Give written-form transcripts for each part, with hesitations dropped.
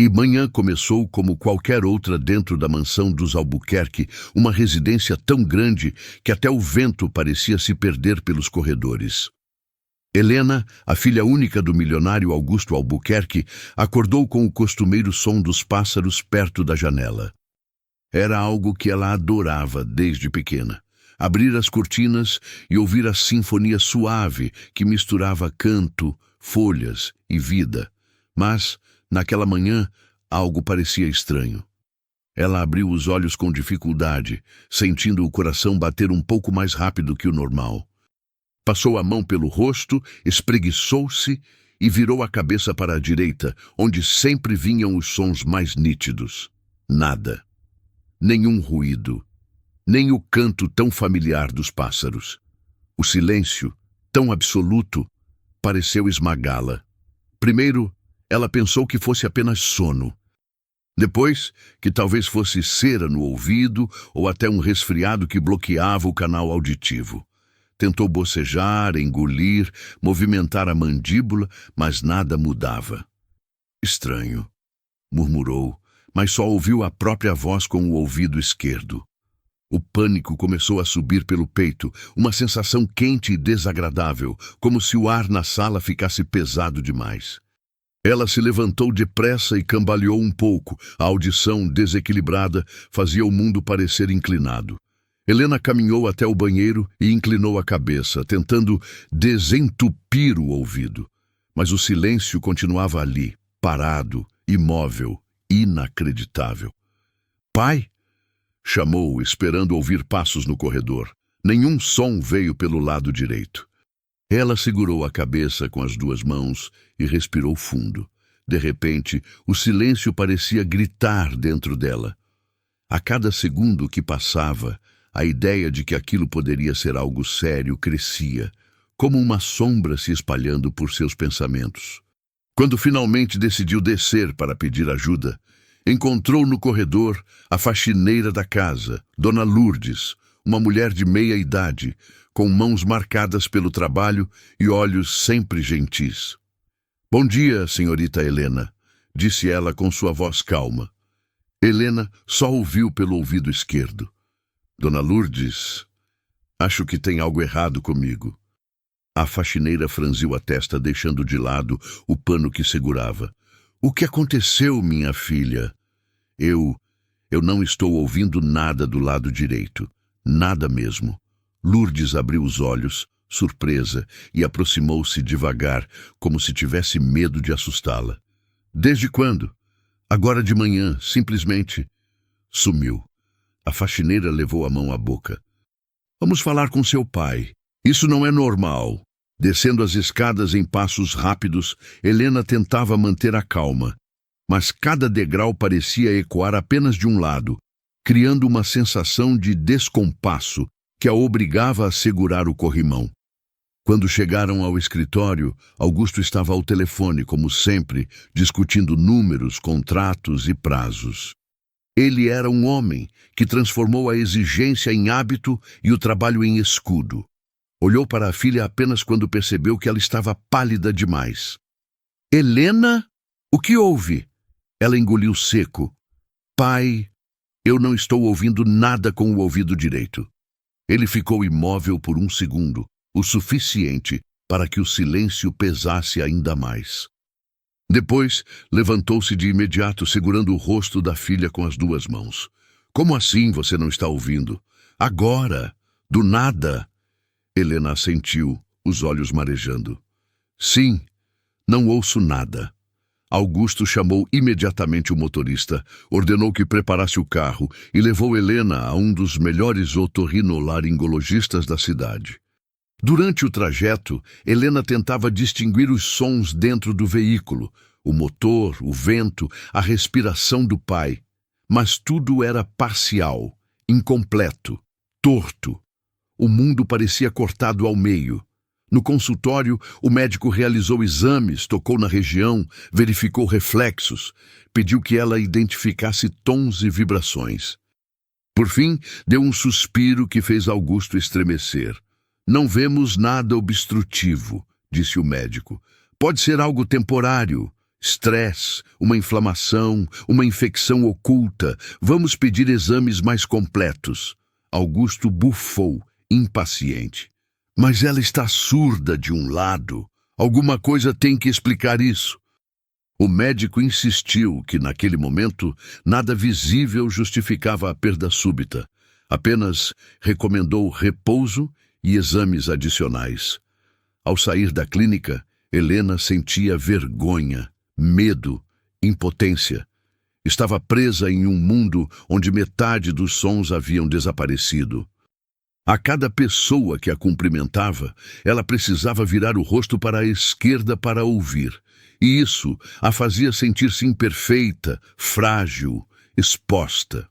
E manhã começou como qualquer outra dentro da mansão dos Albuquerque, uma residência tão grande que até o vento parecia se perder pelos corredores. Helena, a filha única do milionário Augusto Albuquerque, acordou com o costumeiro som dos pássaros perto da janela. Era algo que ela adorava desde pequena. Abrir as cortinas e ouvir a sinfonia suave que misturava canto, folhas e vida. Mas, naquela manhã, algo parecia estranho. Ela abriu os olhos com dificuldade, sentindo o coração bater um pouco mais rápido que o normal. Passou a mão pelo rosto, espreguiçou-se e virou a cabeça para a direita, onde sempre vinham os sons mais nítidos. Nada. Nenhum ruído. Nem o canto tão familiar dos pássaros. O silêncio, tão absoluto, pareceu esmagá-la. Primeiro, ela pensou que fosse apenas sono. Depois, que talvez fosse cera no ouvido ou até um resfriado que bloqueava o canal auditivo. Tentou bocejar, engolir, movimentar a mandíbula, mas nada mudava. Estranho, murmurou, mas só ouviu a própria voz com o ouvido esquerdo. O pânico começou a subir pelo peito, uma sensação quente e desagradável, como se o ar na sala ficasse pesado demais. Ela se levantou depressa e cambaleou um pouco. A audição desequilibrada fazia o mundo parecer inclinado. Helena caminhou até o banheiro e inclinou a cabeça, tentando desentupir o ouvido. Mas o silêncio continuava ali, parado, imóvel, inacreditável. "Pai?" chamou, esperando ouvir passos no corredor. Nenhum som veio pelo lado direito. Ela segurou a cabeça com as duas mãos e respirou fundo. De repente, o silêncio parecia gritar dentro dela. A cada segundo que passava, a ideia de que aquilo poderia ser algo sério crescia, como uma sombra se espalhando por seus pensamentos. Quando finalmente decidiu descer para pedir ajuda, encontrou no corredor a faxineira da casa, Dona Lourdes, uma mulher de meia idade, com mãos marcadas pelo trabalho e olhos sempre gentis. "Bom dia, senhorita Helena", disse ela com sua voz calma. Helena só ouviu pelo ouvido esquerdo. "Dona Lourdes, acho que tem algo errado comigo." A faxineira franziu a testa, deixando de lado o pano que segurava. "O que aconteceu, minha filha?" Eu não estou ouvindo nada do lado direito. Nada mesmo." Lourdes abriu os olhos, surpresa, e aproximou-se devagar, como se tivesse medo de assustá-la. "Desde quando?" "Agora de manhã, simplesmente." Sumiu. A faxineira levou a mão à boca. "Vamos falar com seu pai. Isso não é normal." Descendo as escadas em passos rápidos, Helena tentava manter a calma. Mas cada degrau parecia ecoar apenas de um lado, criando uma sensação de descompasso que a obrigava a segurar o corrimão. Quando chegaram ao escritório, Augusto estava ao telefone, como sempre, discutindo números, contratos e prazos. Ele era um homem que transformou a exigência em hábito e o trabalho em escudo. Olhou para a filha apenas quando percebeu que ela estava pálida demais. "Helena? O que houve?" Ela engoliu seco. "Pai, eu não estou ouvindo nada com o ouvido direito." Ele ficou imóvel por um segundo, o suficiente para que o silêncio pesasse ainda mais. Depois, levantou-se de imediato, segurando o rosto da filha com as duas mãos. "Como assim você não está ouvindo? Agora, do nada." Helena assentiu, os olhos marejando. "Sim, não ouço nada." Augusto chamou imediatamente o motorista, ordenou que preparasse o carro e levou Helena a um dos melhores otorrinolaringologistas da cidade. Durante o trajeto, Helena tentava distinguir os sons dentro do veículo, o motor, o vento, a respiração do pai. Mas tudo era parcial, incompleto, torto. O mundo parecia cortado ao meio. No consultório, o médico realizou exames, tocou na região, verificou reflexos, pediu que ela identificasse tons e vibrações. Por fim, deu um suspiro que fez Augusto estremecer. "Não vemos nada obstrutivo", disse o médico. "Pode ser algo temporário." Estresse, uma inflamação, uma infecção oculta. Vamos pedir exames mais completos. Augusto bufou, impaciente. Mas ela está surda de um lado. Alguma coisa tem que explicar isso. O médico insistiu que, naquele momento, nada visível justificava a perda súbita. Apenas recomendou repouso e exames adicionais. Ao sair da clínica, Helena sentia vergonha, medo, impotência. Estava presa em um mundo onde metade dos sons haviam desaparecido. A cada pessoa que a cumprimentava, ela precisava virar o rosto para a esquerda para ouvir. E isso a fazia sentir-se imperfeita, frágil, exposta.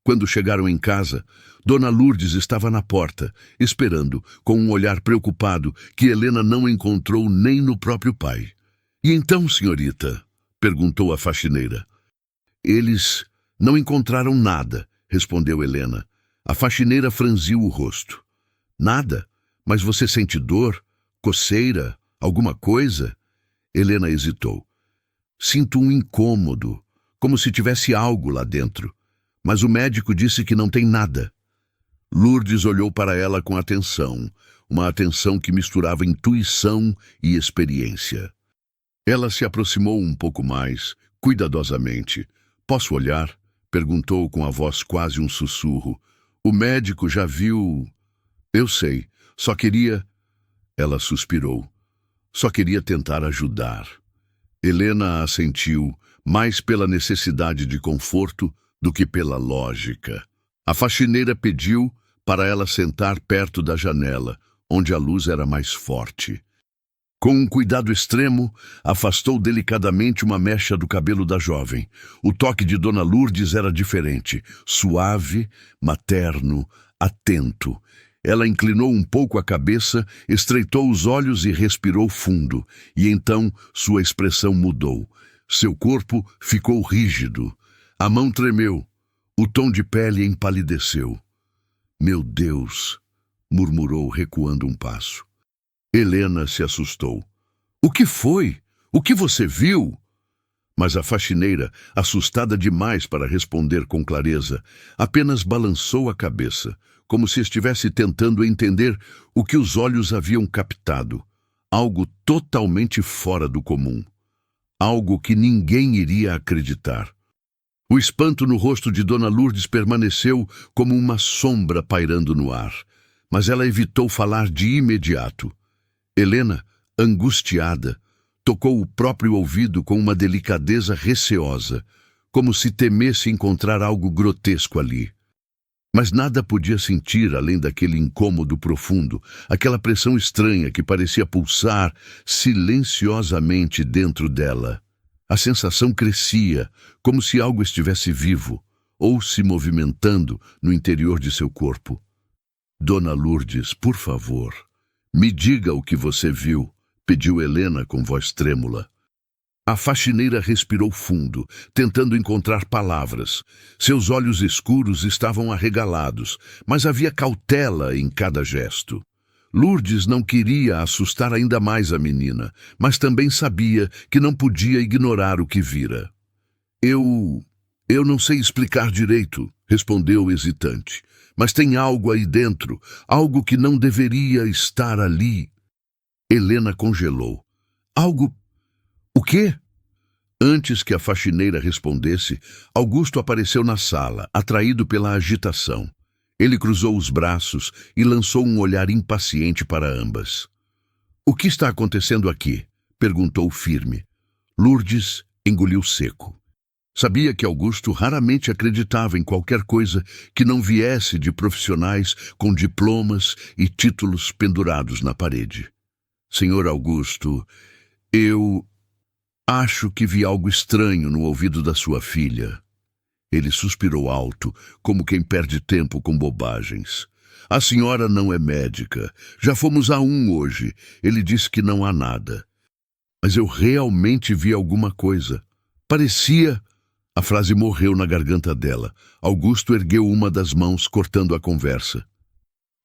Quando chegaram em casa, Dona Lourdes estava na porta, esperando, com um olhar preocupado, que Helena não encontrou nem no próprio pai. "E então, senhorita?" perguntou a faxineira. "Eles não encontraram nada", respondeu Helena. A faxineira franziu o rosto. "Nada? Mas você sente dor? Coceira? Alguma coisa?" Helena hesitou. "Sinto um incômodo, como se tivesse algo lá dentro. Mas o médico disse que não tem nada." Lourdes olhou para ela com atenção, uma atenção que misturava intuição e experiência. Ela se aproximou um pouco mais, cuidadosamente. "Posso olhar?" perguntou com a voz quase um sussurro. "O médico já viu." "Eu sei, só queria..." Ela suspirou. "Só queria tentar ajudar." Helena assentiu, mais pela necessidade de conforto do que pela lógica. A faxineira pediu para ela sentar perto da janela, onde a luz era mais forte. Com um cuidado extremo, afastou delicadamente uma mecha do cabelo da jovem. O toque de Dona Lourdes era diferente, suave, materno, atento. Ela inclinou um pouco a cabeça, estreitou os olhos e respirou fundo, e então sua expressão mudou. Seu corpo ficou rígido. A mão tremeu. O tom de pele empalideceu. "Meu Deus!" murmurou, recuando um passo. Helena se assustou. "O que foi? O que você viu?" Mas a faxineira, assustada demais para responder com clareza, apenas balançou a cabeça, como se estivesse tentando entender o que os olhos haviam captado. Algo totalmente fora do comum. Algo que ninguém iria acreditar. O espanto no rosto de Dona Lourdes permaneceu como uma sombra pairando no ar, mas ela evitou falar de imediato. Helena, angustiada, tocou o próprio ouvido com uma delicadeza receosa, como se temesse encontrar algo grotesco ali. Mas nada podia sentir além daquele incômodo profundo, aquela pressão estranha que parecia pulsar silenciosamente dentro dela. A sensação crescia, como se algo estivesse vivo, ou se movimentando no interior de seu corpo. "Dona Lourdes, por favor, me diga o que você viu", pediu Helena com voz trêmula. A faxineira respirou fundo, tentando encontrar palavras. Seus olhos escuros estavam arregalados, mas havia cautela em cada gesto. Lourdes não queria assustar ainda mais a menina, mas também sabia que não podia ignorar o que vira. Eu não sei explicar direito", respondeu hesitante. "Mas tem algo aí dentro, algo que não deveria estar ali." Helena congelou. "Algo... o quê?" Antes que a faxineira respondesse, Augusto apareceu na sala, atraído pela agitação. Ele cruzou os braços e lançou um olhar impaciente para ambas. "O que está acontecendo aqui?" perguntou firme. Lourdes engoliu seco. Sabia que Augusto raramente acreditava em qualquer coisa que não viesse de profissionais com diplomas e títulos pendurados na parede. "Senhor Augusto, eu acho que vi algo estranho no ouvido da sua filha." Ele suspirou alto, como quem perde tempo com bobagens. "A senhora não é médica. Já fomos a hoje. Ele disse que não há nada. Mas eu realmente vi alguma coisa. Parecia..." A frase morreu na garganta dela. Augusto ergueu uma das mãos, cortando a conversa.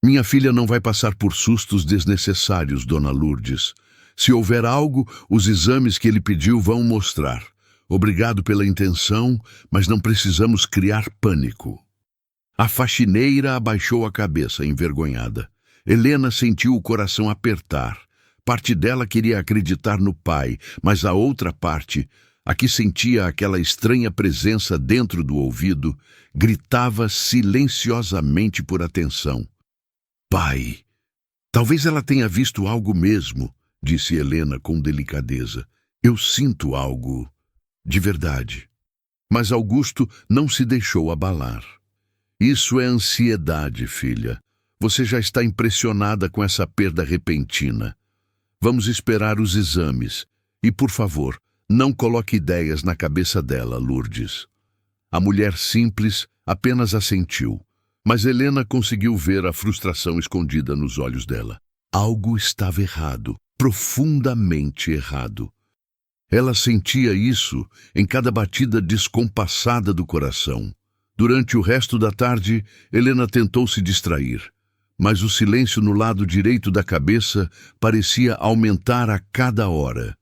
"Minha filha não vai passar por sustos desnecessários, Dona Lourdes. Se houver algo, os exames que ele pediu vão mostrar. Obrigado pela intenção, mas não precisamos criar pânico. A faxineira abaixou a cabeça, envergonhada. Helena sentiu o coração apertar. Parte dela queria acreditar no pai, mas a outra parte, a que sentia aquela estranha presença dentro do ouvido, gritava silenciosamente por atenção. Pai! Talvez ela tenha visto algo mesmo, disse Helena com delicadeza. Eu sinto algo, de verdade. Mas Augusto não se deixou abalar. Isso é ansiedade, filha. Você já está impressionada com essa perda repentina. Vamos esperar os exames. E, por favor, não coloque ideias na cabeça dela, Lourdes. A mulher simples apenas assentiu. Mas Helena conseguiu ver a frustração escondida nos olhos dela. Algo estava errado, profundamente errado. Ela sentia isso em cada batida descompassada do coração. Durante o resto da tarde, Helena tentou se distrair, mas o silêncio no lado direito da cabeça parecia aumentar a cada hora,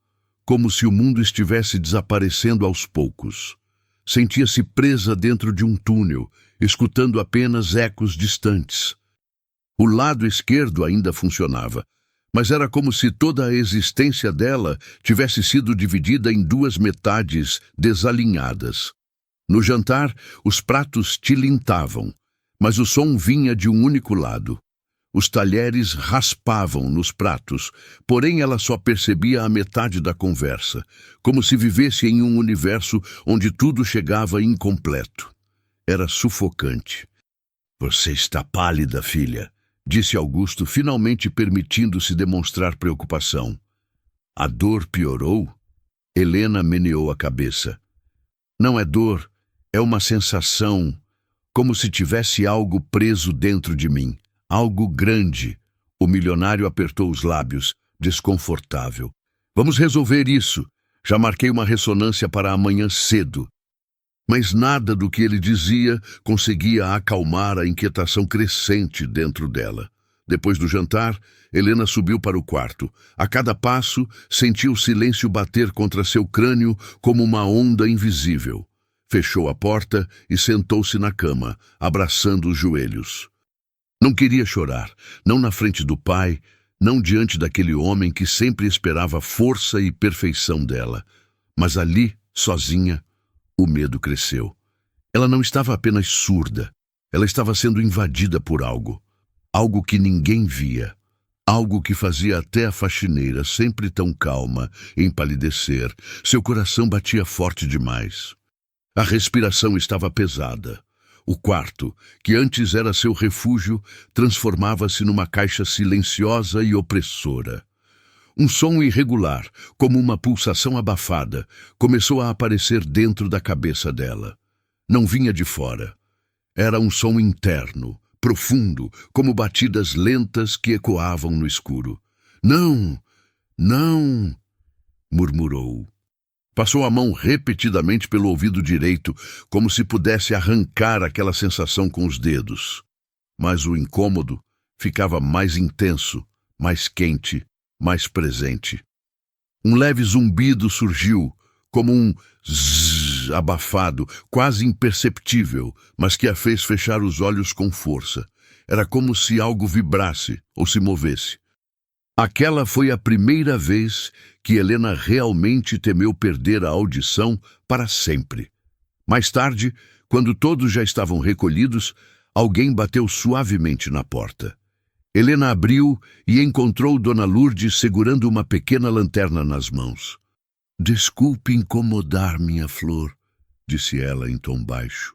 como se o mundo estivesse desaparecendo aos poucos. Sentia-se presa dentro de um túnel, escutando apenas ecos distantes. O lado esquerdo ainda funcionava, mas era como se toda a existência dela tivesse sido dividida em duas metades desalinhadas. No jantar, os pratos tilintavam, mas o som vinha de um único lado. Os talheres raspavam nos pratos, porém ela só percebia a metade da conversa, como se vivesse em um universo onde tudo chegava incompleto. Era sufocante. Você está pálida, filha, disse Augusto, finalmente permitindo-se demonstrar preocupação. A dor piorou? Helena meneou a cabeça. Não é dor, é uma sensação, como se tivesse algo preso dentro de mim. Algo grande. O milionário apertou os lábios, desconfortável. Vamos resolver isso. Já marquei uma ressonância para amanhã cedo. Mas nada do que ele dizia conseguia acalmar a inquietação crescente dentro dela. Depois do jantar, Helena subiu para o quarto. A cada passo, sentia o silêncio bater contra seu crânio como uma onda invisível. Fechou a porta e sentou-se na cama, abraçando os joelhos. Não queria chorar, não na frente do pai, não diante daquele homem que sempre esperava força e perfeição dela. Mas ali, sozinha, o medo cresceu. Ela não estava apenas surda, ela estava sendo invadida por algo. Algo que ninguém via. Algo que fazia até a faxineira, sempre tão calma, empalidecer. Seu coração batia forte demais. A respiração estava pesada. O quarto, que antes era seu refúgio, transformava-se numa caixa silenciosa e opressora. Um som irregular, como uma pulsação abafada, começou a aparecer dentro da cabeça dela. Não vinha de fora. Era um som interno, profundo, como batidas lentas que ecoavam no escuro. Não, não, murmurou. Passou a mão repetidamente pelo ouvido direito, como se pudesse arrancar aquela sensação com os dedos. Mas o incômodo ficava mais intenso, mais quente, mais presente. Um leve zumbido surgiu, como um zzz abafado, quase imperceptível, mas que a fez fechar os olhos com força. Era como se algo vibrasse ou se movesse. Aquela foi a primeira vez que Helena realmente temeu perder a audição para sempre. Mais tarde, quando todos já estavam recolhidos, alguém bateu suavemente na porta. Helena abriu e encontrou Dona Lourdes segurando uma pequena lanterna nas mãos. Desculpe incomodar, minha flor, disse ela em tom baixo.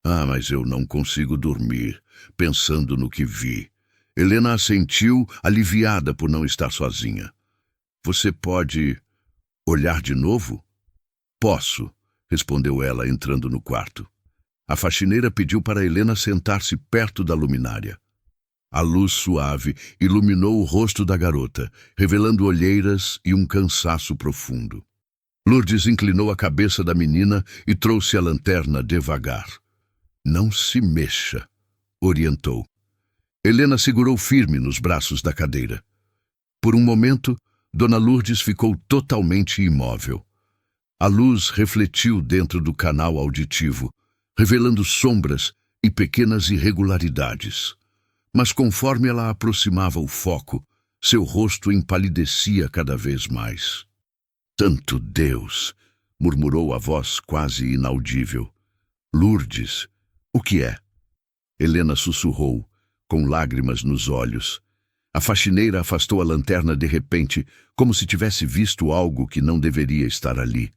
Mas eu não consigo dormir, pensando no que vi. Helena assentiu, aliviada por não estar sozinha. Você pode olhar de novo? Posso, respondeu ela, entrando no quarto. A faxineira pediu para Helena sentar-se perto da luminária. A luz suave iluminou o rosto da garota, revelando olheiras e um cansaço profundo. Lourdes inclinou a cabeça da menina e trouxe a lanterna devagar. Não se mexa, orientou. Helena segurou firme nos braços da cadeira. Por um momento, Dona Lourdes ficou totalmente imóvel. A luz refletiu dentro do canal auditivo, revelando sombras e pequenas irregularidades. Mas conforme ela aproximava o foco, seu rosto empalidecia cada vez mais. Santo Deus! Murmurou a voz quase inaudível. Lourdes, o que é? Helena sussurrou, com lágrimas nos olhos. A faxineira afastou a lanterna de repente, como se tivesse visto algo que não deveria estar ali.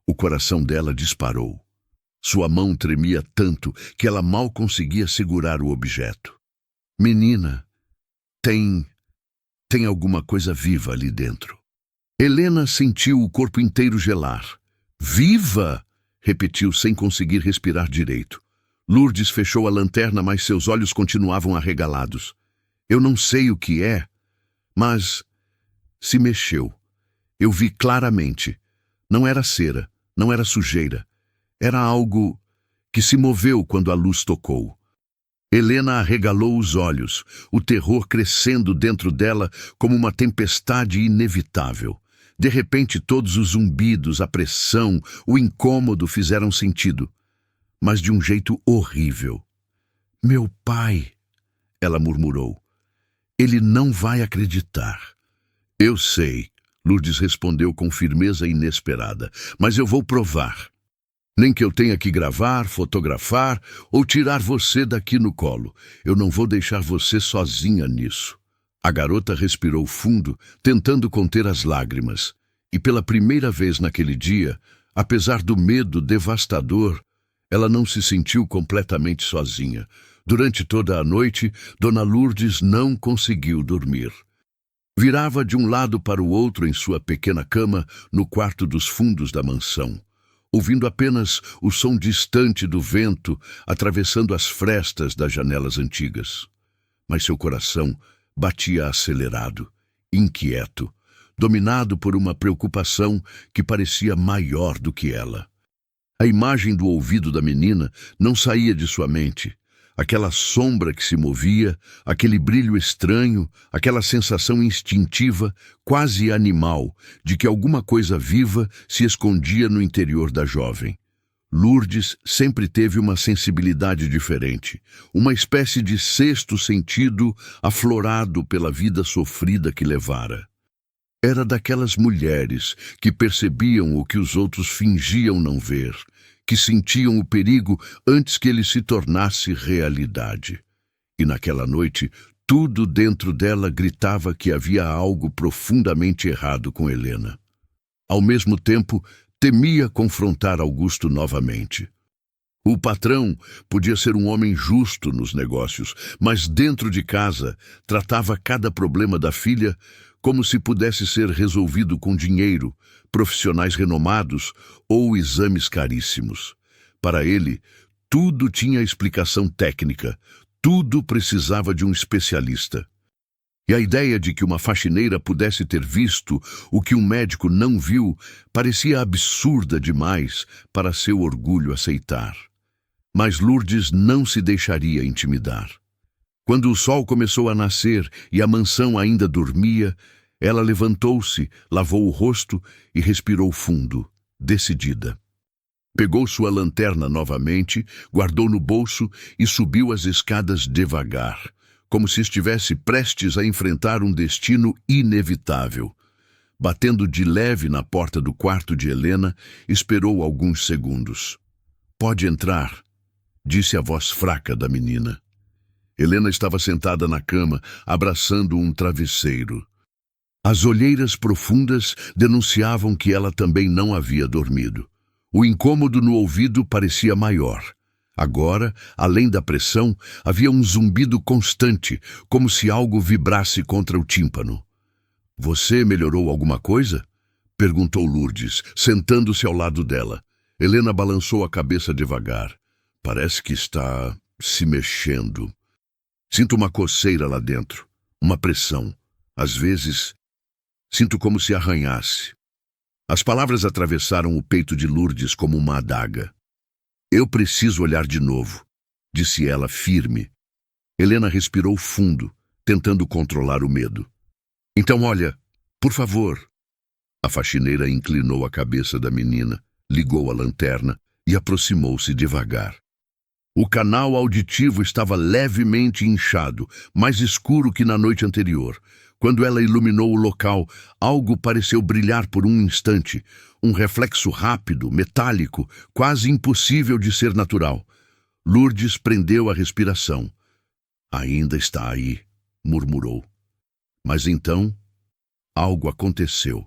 O coração dela disparou. Sua mão tremia tanto que ela mal conseguia segurar o objeto. Menina, tem alguma coisa viva ali dentro. Helena sentiu o corpo inteiro gelar. Viva! Repetiu sem conseguir respirar direito. Lourdes fechou a lanterna, mas seus olhos continuavam arregalados. Eu não sei o que é, mas se mexeu. Eu vi claramente. Não era cera, não era sujeira. Era algo que se moveu quando a luz tocou. Helena arregalou os olhos, o terror crescendo dentro dela como uma tempestade inevitável. De repente, todos os zumbidos, a pressão, o incômodo fizeram sentido, mas de um jeito horrível. Meu pai, ela murmurou. Ele não vai acreditar. Eu sei, Lourdes respondeu com firmeza inesperada, mas eu vou provar. Nem que eu tenha que gravar, fotografar ou tirar você daqui no colo. Eu não vou deixar você sozinha nisso. A garota respirou fundo, tentando conter as lágrimas. E pela primeira vez naquele dia, apesar do medo devastador, ela não se sentiu completamente sozinha. Durante toda a noite, Dona Lourdes não conseguiu dormir. Virava de um lado para o outro em sua pequena cama no quarto dos fundos da mansão, ouvindo apenas o som distante do vento atravessando as frestas das janelas antigas. Mas seu coração batia acelerado, inquieto, dominado por uma preocupação que parecia maior do que ela. A imagem do ouvido da menina não saía de sua mente. Aquela sombra que se movia, aquele brilho estranho, aquela sensação instintiva, quase animal, de que alguma coisa viva se escondia no interior da jovem. Lourdes sempre teve uma sensibilidade diferente, uma espécie de sexto sentido aflorado pela vida sofrida que levara. Era daquelas mulheres que percebiam o que os outros fingiam não ver, que sentiam o perigo antes que ele se tornasse realidade. E naquela noite, tudo dentro dela gritava que havia algo profundamente errado com Helena. Ao mesmo tempo, temia confrontar Augusto novamente. O patrão podia ser um homem justo nos negócios, mas dentro de casa tratava cada problema da filha como se pudesse ser resolvido com dinheiro, profissionais renomados ou exames caríssimos. Para ele, tudo tinha explicação técnica, tudo precisava de um especialista. E a ideia de que uma faxineira pudesse ter visto o que um médico não viu parecia absurda demais para seu orgulho aceitar. Mas Lourdes não se deixaria intimidar. Quando o sol começou a nascer e a mansão ainda dormia, ela levantou-se, lavou o rosto e respirou fundo, decidida. Pegou sua lanterna novamente, guardou no bolso e subiu as escadas devagar, como se estivesse prestes a enfrentar um destino inevitável. Batendo de leve na porta do quarto de Helena, esperou alguns segundos. "Pode entrar", disse a voz fraca da menina. Helena estava sentada na cama, abraçando um travesseiro. As olheiras profundas denunciavam que ela também não havia dormido. O incômodo no ouvido parecia maior. Agora, além da pressão, havia um zumbido constante, como se algo vibrasse contra o tímpano. "Você melhorou alguma coisa?" perguntou Lourdes, sentando-se ao lado dela. Helena balançou a cabeça devagar. "Parece que está se mexendo. Sinto uma coceira lá dentro, uma pressão. Às vezes, sinto como se arranhasse." As palavras atravessaram o peito de Lourdes como uma adaga. "Eu preciso olhar de novo", disse ela firme. Helena respirou fundo, tentando controlar o medo. "Então olha", Por favor. A faxineira inclinou a cabeça da menina, ligou a lanterna e aproximou-se devagar. O canal auditivo estava levemente inchado, mais escuro que na noite anterior. Quando ela iluminou o local, algo pareceu brilhar por um instante, um reflexo rápido, metálico, quase impossível de ser natural. Lourdes prendeu a respiração. Ainda está aí, murmurou. Mas então, algo aconteceu.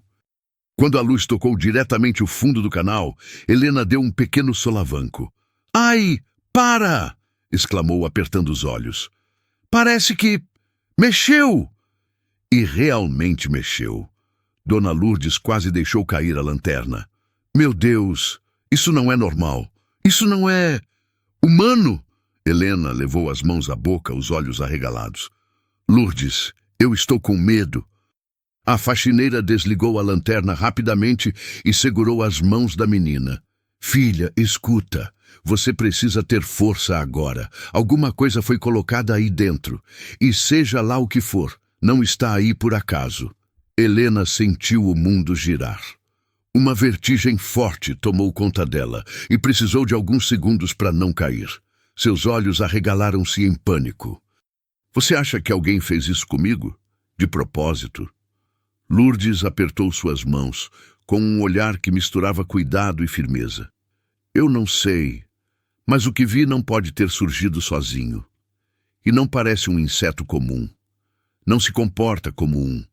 Quando a luz tocou diretamente o fundo do canal, Helena deu um pequeno solavanco. Ai! Para! Exclamou, apertando os olhos. Parece que mexeu! E realmente mexeu. Dona Lourdes quase deixou cair a lanterna. Meu Deus! Isso não é normal! Isso não é humano! Helena levou as mãos à boca, os olhos arregalados. Lourdes, eu estou com medo. A faxineira desligou a lanterna rapidamente e segurou as mãos da menina. Filha, escuta. Você precisa ter força agora. Alguma coisa foi colocada aí dentro. E seja lá o que for, não está aí por acaso. Helena sentiu o mundo girar. Uma vertigem forte tomou conta dela e precisou de alguns segundos para não cair. Seus olhos arregalaram-se em pânico. Você acha que alguém fez isso comigo? De propósito? Lourdes apertou suas mãos, com um olhar que misturava cuidado e firmeza. Eu não sei, mas o que vi não pode ter surgido sozinho. E não parece um inseto comum. Não se comporta como um.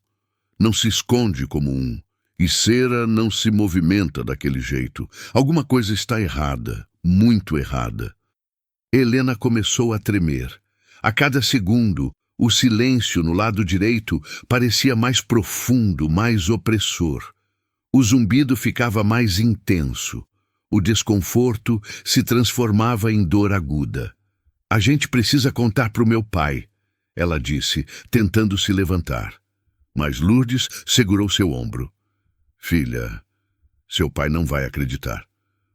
Não se esconde como um. E cera não se movimenta daquele jeito. Alguma coisa está errada, muito errada. Helena começou a tremer. A cada segundo, o silêncio no lado direito parecia mais profundo, mais opressor. O zumbido ficava mais intenso. O desconforto se transformava em dor aguda. A gente precisa contar para o meu pai, ela disse, tentando se levantar. Mas Lourdes segurou seu ombro. Filha, seu pai não vai acreditar.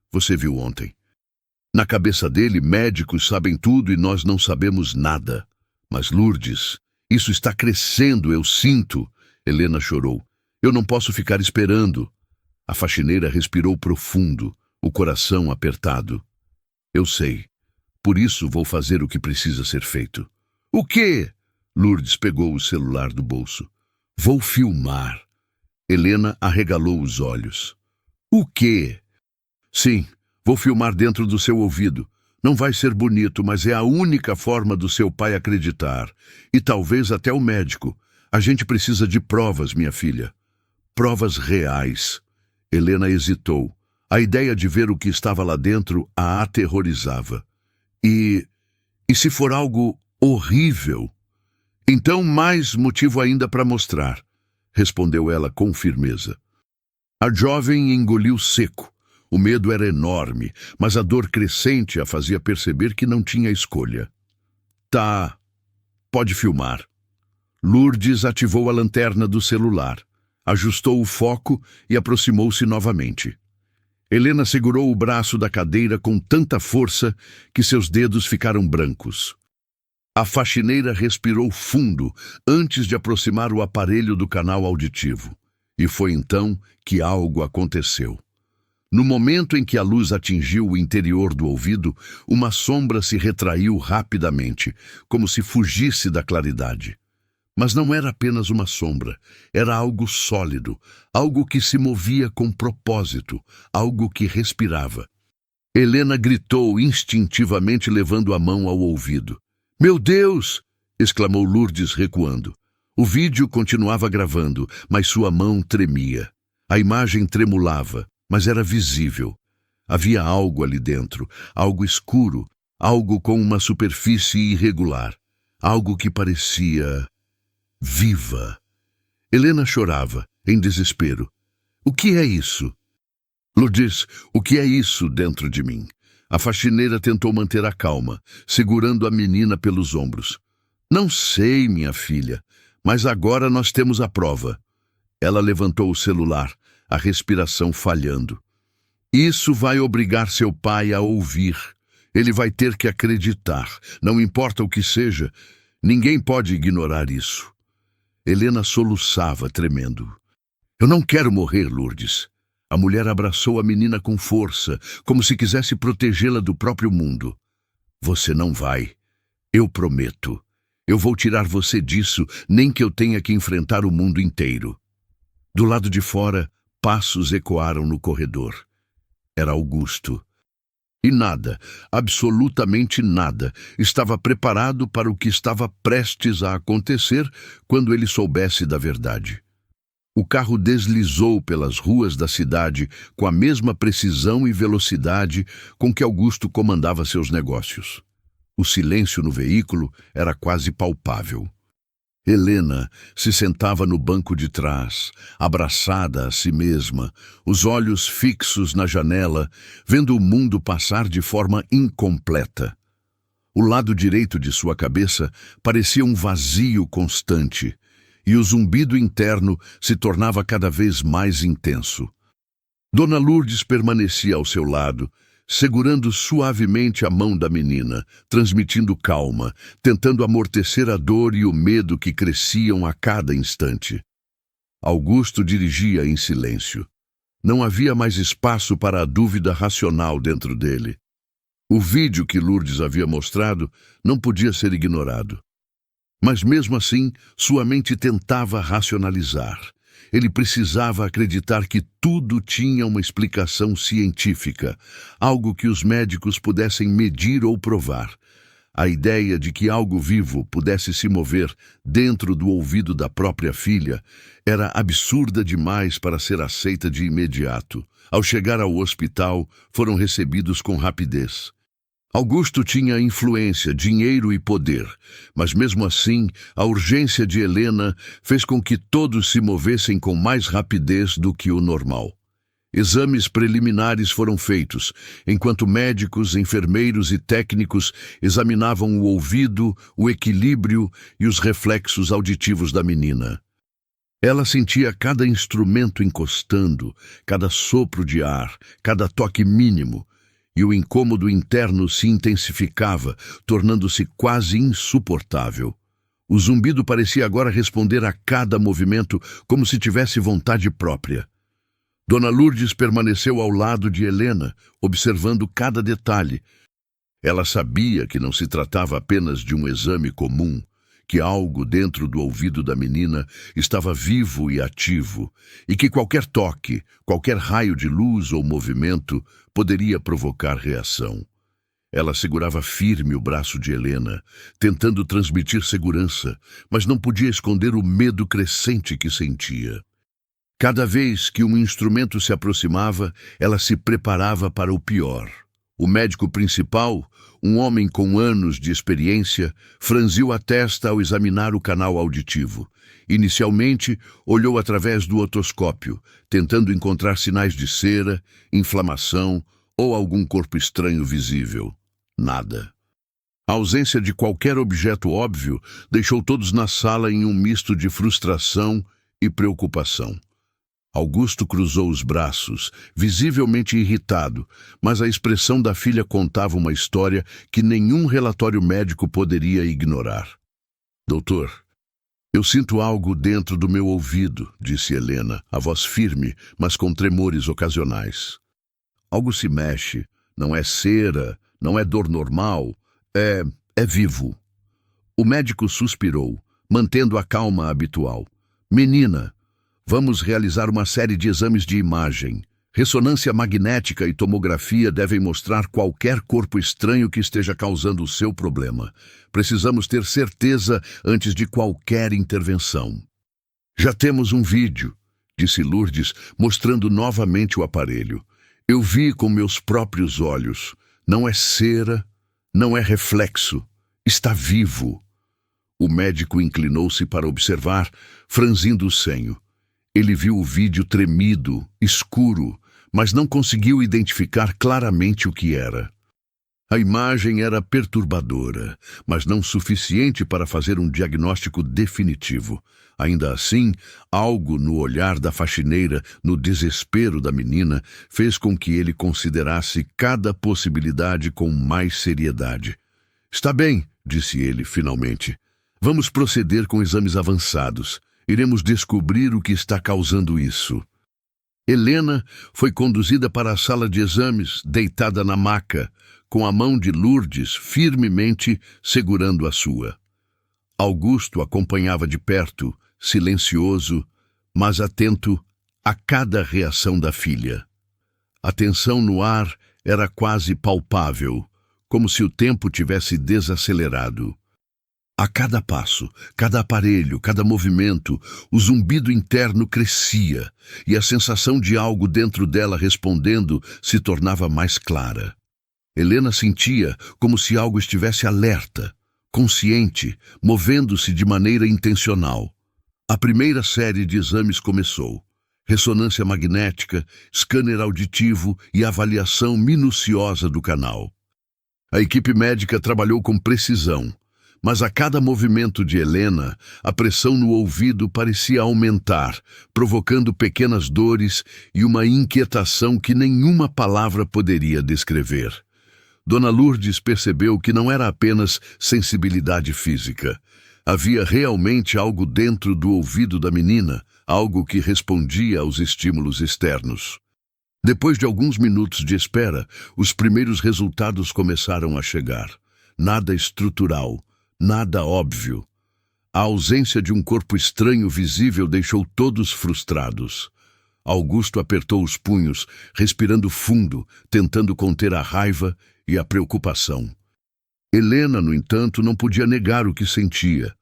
Você viu ontem. Na cabeça dele, médicos sabem tudo e nós não sabemos nada. Mas Lourdes, isso está crescendo, eu sinto. Helena chorou. Eu não posso ficar esperando. A faxineira respirou profundo, o coração apertado. Eu sei. Por isso vou fazer o que precisa ser feito. O quê? Lourdes pegou o celular do bolso. Vou filmar. Helena arregalou os olhos. O quê? Sim, vou filmar dentro do seu ouvido. Não vai ser bonito, mas é a única forma do seu pai acreditar. E talvez até o médico. A gente precisa de provas, minha filha. Provas reais. Helena hesitou. A ideia de ver o que estava lá dentro a aterrorizava. E se for algo horrível? Então mais motivo ainda para mostrar, respondeu ela com firmeza. A jovem engoliu seco. O medo era enorme, mas a dor crescente a fazia perceber que não tinha escolha. Tá, pode filmar. Lourdes ativou a lanterna do celular, ajustou o foco e aproximou-se novamente. Helena segurou o braço da cadeira com tanta força que seus dedos ficaram brancos. A faxineira respirou fundo antes de aproximar o aparelho do canal auditivo. E foi então que algo aconteceu. No momento em que a luz atingiu o interior do ouvido, uma sombra se retraiu rapidamente, como se fugisse da claridade. Mas não era apenas uma sombra, era algo sólido, algo que se movia com propósito, algo que respirava. Helena gritou instintivamente, levando a mão ao ouvido. Meu Deus! Exclamou Lourdes, recuando. O vídeo continuava gravando, mas sua mão tremia. A imagem tremulava, mas era visível. Havia algo ali dentro, algo escuro, algo com uma superfície irregular, algo que parecia viva. Helena chorava, em desespero. O que é isso? Lourdes, o que é isso dentro de mim? A faxineira tentou manter a calma, segurando a menina pelos ombros. Não sei, minha filha, mas agora nós temos a prova. Ela levantou o celular, a respiração falhando. Isso vai obrigar seu pai a ouvir. Ele vai ter que acreditar, não importa o que seja. Ninguém pode ignorar isso. Helena soluçava, tremendo. Eu não quero morrer, Lourdes. A mulher abraçou a menina com força, como se quisesse protegê-la do próprio mundo. Você não vai. Eu prometo. Eu vou tirar você disso, nem que eu tenha que enfrentar o mundo inteiro. Do lado de fora, passos ecoaram no corredor. Era Augusto. E nada, absolutamente nada, estava preparado para o que estava prestes a acontecer quando ele soubesse da verdade. O carro deslizou pelas ruas da cidade com a mesma precisão e velocidade com que Augusto comandava seus negócios. O silêncio no veículo era quase palpável. Helena se sentava no banco de trás, abraçada a si mesma, os olhos fixos na janela, vendo o mundo passar de forma incompleta. O lado direito de sua cabeça parecia um vazio constante, e o zumbido interno se tornava cada vez mais intenso. Dona Lourdes permanecia ao seu lado, segurando suavemente a mão da menina, transmitindo calma, tentando amortecer a dor e o medo que cresciam a cada instante. Augusto dirigia em silêncio. Não havia mais espaço para a dúvida racional dentro dele. O vídeo que Lourdes havia mostrado não podia ser ignorado. Mas mesmo assim, sua mente tentava racionalizar. Ele precisava acreditar que tudo tinha uma explicação científica, algo que os médicos pudessem medir ou provar. A ideia de que algo vivo pudesse se mover dentro do ouvido da própria filha era absurda demais para ser aceita de imediato. Ao chegar ao hospital, foram recebidos com rapidez. Augusto tinha influência, dinheiro e poder, mas mesmo assim, a urgência de Helena fez com que todos se movessem com mais rapidez do que o normal. Exames preliminares foram feitos, enquanto médicos, enfermeiros e técnicos examinavam o ouvido, o equilíbrio e os reflexos auditivos da menina. Ela sentia cada instrumento encostando, cada sopro de ar, cada toque mínimo, e o incômodo interno se intensificava, tornando-se quase insuportável. O zumbido parecia agora responder a cada movimento como se tivesse vontade própria. Dona Lourdes permaneceu ao lado de Helena, observando cada detalhe. Ela sabia que não se tratava apenas de um exame comum, que algo dentro do ouvido da menina estava vivo e ativo, e que qualquer toque, qualquer raio de luz ou movimento poderia provocar reação. Ela segurava firme o braço de Helena, tentando transmitir segurança, mas não podia esconder o medo crescente que sentia. Cada vez que um instrumento se aproximava, ela se preparava para o pior. O médico principal, um homem com anos de experiência, franziu a testa ao examinar o canal auditivo. Inicialmente, olhou através do otoscópio, tentando encontrar sinais de cera, inflamação ou algum corpo estranho visível. Nada. A ausência de qualquer objeto óbvio deixou todos na sala em um misto de frustração e preocupação. Augusto cruzou os braços, visivelmente irritado, mas a expressão da filha contava uma história que nenhum relatório médico poderia ignorar. Doutor, eu sinto algo dentro do meu ouvido, disse Helena, a voz firme, mas com tremores ocasionais. Algo se mexe, não é cera, não é dor normal, é vivo. O médico suspirou, mantendo a calma habitual. Menina, vamos realizar uma série de exames de imagem. Ressonância magnética e tomografia devem mostrar qualquer corpo estranho que esteja causando o seu problema. Precisamos ter certeza antes de qualquer intervenção. Já temos um vídeo, disse Lourdes, mostrando novamente o aparelho. Eu vi com meus próprios olhos. Não é cera, não é reflexo. Está vivo. O médico inclinou-se para observar, franzindo o senho. Ele viu o vídeo tremido, escuro, mas não conseguiu identificar claramente o que era. A imagem era perturbadora, mas não suficiente para fazer um diagnóstico definitivo. Ainda assim, algo no olhar da faxineira, no desespero da menina, fez com que ele considerasse cada possibilidade com mais seriedade. Está bem, disse ele finalmente. Vamos proceder com exames avançados. Iremos descobrir o que está causando isso. Helena foi conduzida para a sala de exames, deitada na maca, com a mão de Lourdes firmemente segurando a sua. Augusto acompanhava de perto, silencioso, mas atento a cada reação da filha. A tensão no ar era quase palpável, como se o tempo tivesse desacelerado. A cada passo, cada aparelho, cada movimento, o zumbido interno crescia e a sensação de algo dentro dela respondendo se tornava mais clara. Helena sentia como se algo estivesse alerta, consciente, movendo-se de maneira intencional. A primeira série de exames começou. Ressonância magnética, scanner auditivo e avaliação minuciosa do canal. A equipe médica trabalhou com precisão, mas a cada movimento de Helena, a pressão no ouvido parecia aumentar, provocando pequenas dores e uma inquietação que nenhuma palavra poderia descrever. Dona Lourdes percebeu que não era apenas sensibilidade física. Havia realmente algo dentro do ouvido da menina, algo que respondia aos estímulos externos. Depois de alguns minutos de espera, os primeiros resultados começaram a chegar. Nada estrutural, nada óbvio. A ausência de um corpo estranho visível deixou todos frustrados. Augusto apertou os punhos, respirando fundo, tentando conter a raiva e a preocupação. Helena, no entanto, não podia negar o que sentia.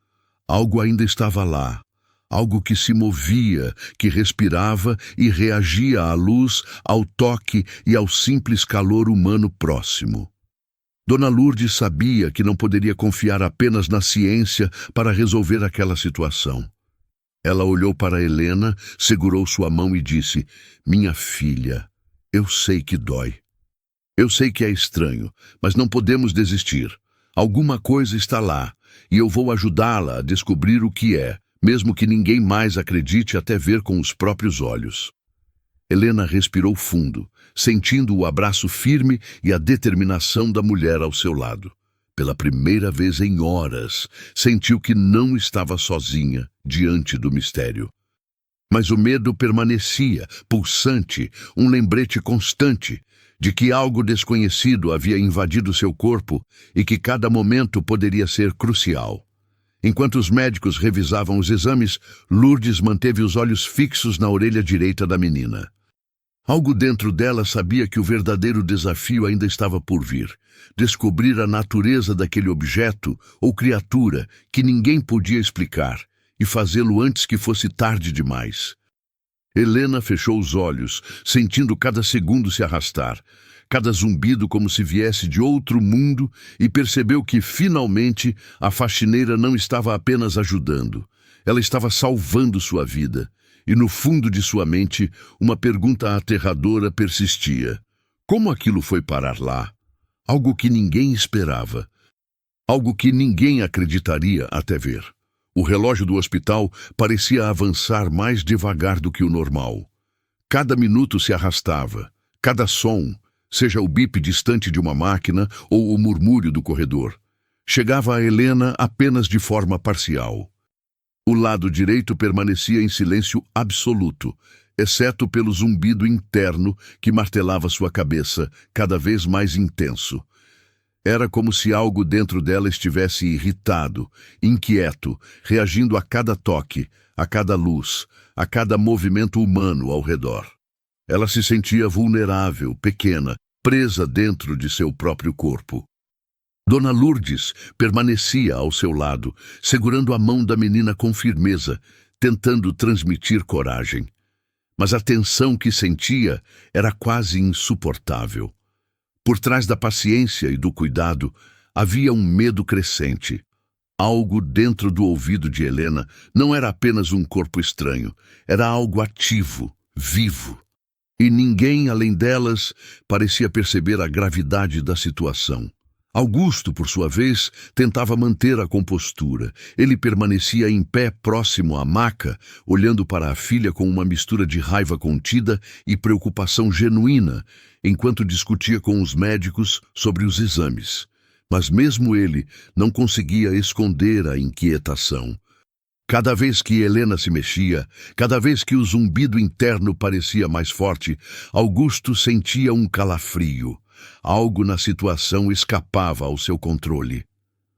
Algo ainda estava lá. Algo que se movia, que respirava e reagia à luz, ao toque e ao simples calor humano próximo. Dona Lourdes sabia que não poderia confiar apenas na ciência para resolver aquela situação. Ela olhou para Helena, segurou sua mão e disse: "Minha filha, eu sei que dói. Eu sei que é estranho, mas não podemos desistir. Alguma coisa está lá, e eu vou ajudá-la a descobrir o que é, mesmo que ninguém mais acredite até ver com os próprios olhos." Helena respirou fundo, sentindo o abraço firme e a determinação da mulher ao seu lado. Pela primeira vez em horas, sentiu que não estava sozinha diante do mistério. Mas o medo permanecia, pulsante, um lembrete constante de que algo desconhecido havia invadido seu corpo e que cada momento poderia ser crucial. Enquanto os médicos revisavam os exames, Lourdes manteve os olhos fixos na orelha direita da menina. Algo dentro dela sabia que o verdadeiro desafio ainda estava por vir. Descobrir a natureza daquele objeto ou criatura que ninguém podia explicar e fazê-lo antes que fosse tarde demais. Helena fechou os olhos, sentindo cada segundo se arrastar, cada zumbido como se viesse de outro mundo, e percebeu que, finalmente, a faxineira não estava apenas ajudando. Ela estava salvando sua vida. E no fundo de sua mente, uma pergunta aterradora persistia. Como aquilo foi parar lá? Algo que ninguém esperava. Algo que ninguém acreditaria até ver. O relógio do hospital parecia avançar mais devagar do que o normal. Cada minuto se arrastava. Cada som, seja o bip distante de uma máquina ou o murmúrio do corredor, chegava a Helena apenas de forma parcial. O lado direito permanecia em silêncio absoluto, exceto pelo zumbido interno que martelava sua cabeça, cada vez mais intenso. Era como se algo dentro dela estivesse irritado, inquieto, reagindo a cada toque, a cada luz, a cada movimento humano ao redor. Ela se sentia vulnerável, pequena, presa dentro de seu próprio corpo. Dona Lourdes permanecia ao seu lado, segurando a mão da menina com firmeza, tentando transmitir coragem. Mas a tensão que sentia era quase insuportável. Por trás da paciência e do cuidado, havia um medo crescente. Algo dentro do ouvido de Helena não era apenas um corpo estranho, era algo ativo, vivo. E ninguém, além delas, parecia perceber a gravidade da situação. Augusto, por sua vez, tentava manter a compostura. Ele permanecia em pé próximo à maca, olhando para a filha com uma mistura de raiva contida e preocupação genuína, enquanto discutia com os médicos sobre os exames. Mas mesmo ele não conseguia esconder a inquietação. Cada vez que Helena se mexia, cada vez que o zumbido interno parecia mais forte, Augusto sentia um calafrio. Algo na situação escapava ao seu controle.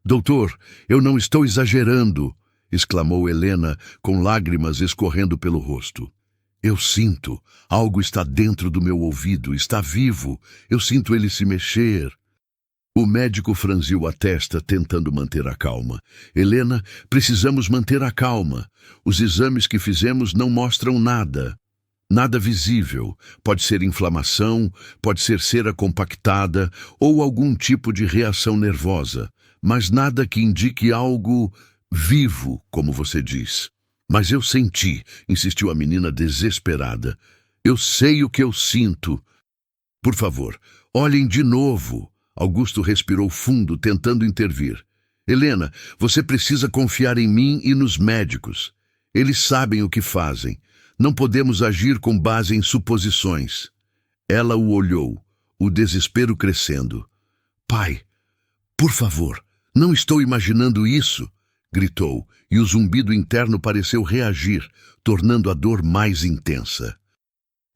"Doutor, eu não estou exagerando", exclamou Helena, com lágrimas escorrendo pelo rosto. "Eu sinto. Algo está dentro do meu ouvido. Está vivo. Eu sinto ele se mexer." O médico franziu a testa, tentando manter a calma. "Helena, precisamos manter a calma. Os exames que fizemos não mostram nada. Nada visível. Pode ser inflamação, pode ser cera compactada ou algum tipo de reação nervosa, mas nada que indique algo vivo, como você diz." "Mas eu senti", insistiu a menina desesperada. "Eu sei o que eu sinto." "Por favor, olhem de novo." Augusto respirou fundo, tentando intervir. "Helena, você precisa confiar em mim e nos médicos. Eles sabem o que fazem. Não podemos agir com base em suposições." Ela o olhou, o desespero crescendo. "Pai, por favor, não estou imaginando isso", gritou, e o zumbido interno pareceu reagir, tornando a dor mais intensa.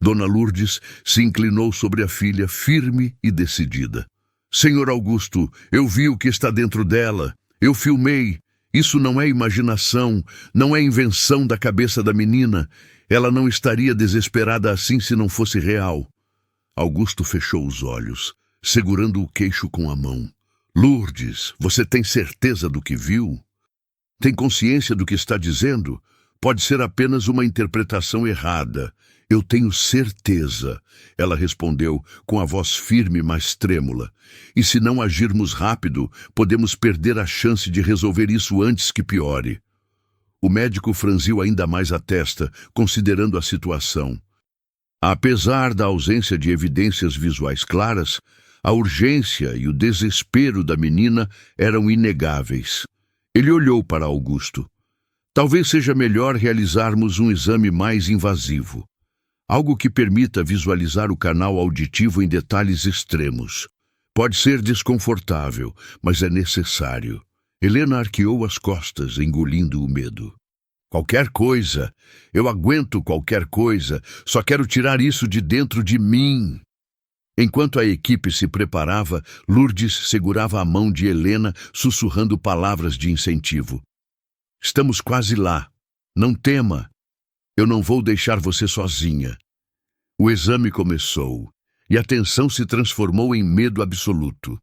Dona Lourdes se inclinou sobre a filha, firme e decidida. "Senhor Augusto, eu vi o que está dentro dela. Eu filmei. Isso não é imaginação, não é invenção da cabeça da menina. Ela não estaria desesperada assim se não fosse real." Augusto fechou os olhos, segurando o queixo com a mão. "Lourdes, você tem certeza do que viu? Tem consciência do que está dizendo? Pode ser apenas uma interpretação errada." "Eu tenho certeza", ela respondeu com a voz firme, mas trêmula. "E se não agirmos rápido, podemos perder a chance de resolver isso antes que piore." O médico franziu ainda mais a testa, considerando a situação. Apesar da ausência de evidências visuais claras, a urgência e o desespero da menina eram inegáveis. Ele olhou para Augusto. "Talvez seja melhor realizarmos um exame mais invasivo. Algo que permita visualizar o canal auditivo em detalhes extremos. Pode ser desconfortável, mas é necessário." Helena arqueou as costas, engolindo o medo. "Qualquer coisa. Eu aguento qualquer coisa. Só quero tirar isso de dentro de mim." Enquanto a equipe se preparava, Lourdes segurava a mão de Helena, sussurrando palavras de incentivo. "Estamos quase lá. Não tema. Eu não vou deixar você sozinha." O exame começou, e a tensão se transformou em medo absoluto.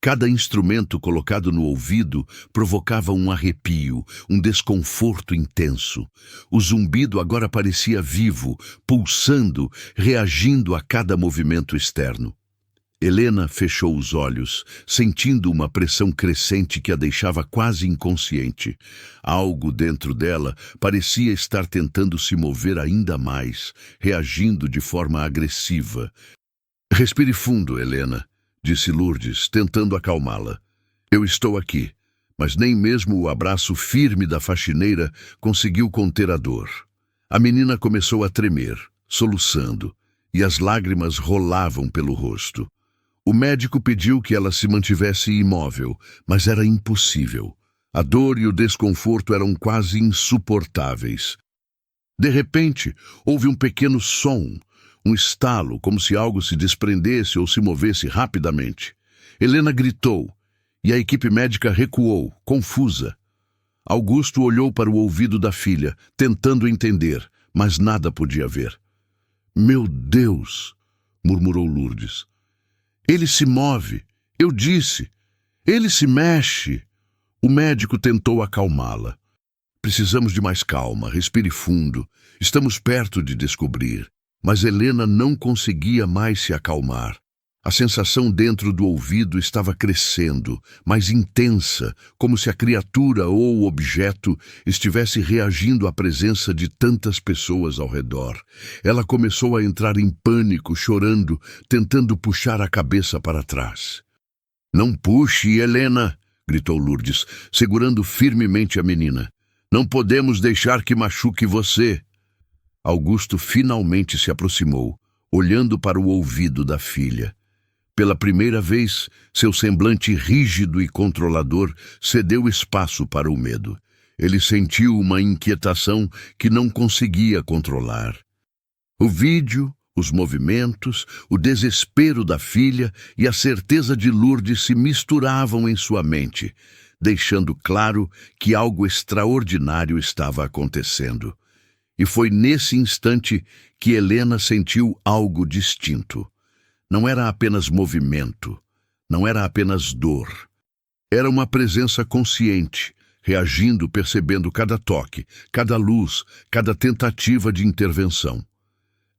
Cada instrumento colocado no ouvido provocava um arrepio, um desconforto intenso. O zumbido agora parecia vivo, pulsando, reagindo a cada movimento externo. Helena fechou os olhos, sentindo uma pressão crescente que a deixava quase inconsciente. Algo dentro dela parecia estar tentando se mover ainda mais, reagindo de forma agressiva. "Respire fundo, Helena", disse Lourdes, tentando acalmá-la. "Eu estou aqui." Mas nem mesmo o abraço firme da faxineira conseguiu conter a dor. A menina começou a tremer, soluçando, e as lágrimas rolavam pelo rosto. O médico pediu que ela se mantivesse imóvel, mas era impossível. A dor e o desconforto eram quase insuportáveis. De repente, houve um pequeno som, um estalo, como se algo se desprendesse ou se movesse rapidamente. Helena gritou, e a equipe médica recuou, confusa. Augusto olhou para o ouvido da filha, tentando entender, mas nada podia ver. "Meu Deus!" murmurou Lourdes. "Ele se move. Eu disse. Ele se mexe." O médico tentou acalmá-la. "Precisamos de mais calma. Respire fundo. Estamos perto de descobrir." Mas Helena não conseguia mais se acalmar. A sensação dentro do ouvido estava crescendo, mais intensa, como se a criatura ou o objeto estivesse reagindo à presença de tantas pessoas ao redor. Ela começou a entrar em pânico, chorando, tentando puxar a cabeça para trás. "Não puxe, Helena!" gritou Lourdes, segurando firmemente a menina. "Não podemos deixar que machuque você." Augusto finalmente se aproximou, olhando para o ouvido da filha. Pela primeira vez, seu semblante rígido e controlador cedeu espaço para o medo. Ele sentiu uma inquietação que não conseguia controlar. O vídeo, os movimentos, o desespero da filha e a certeza de Lourdes se misturavam em sua mente, deixando claro que algo extraordinário estava acontecendo. E foi nesse instante que Helena sentiu algo distinto. Não era apenas movimento, não era apenas dor. Era uma presença consciente, reagindo, percebendo cada toque, cada luz, cada tentativa de intervenção.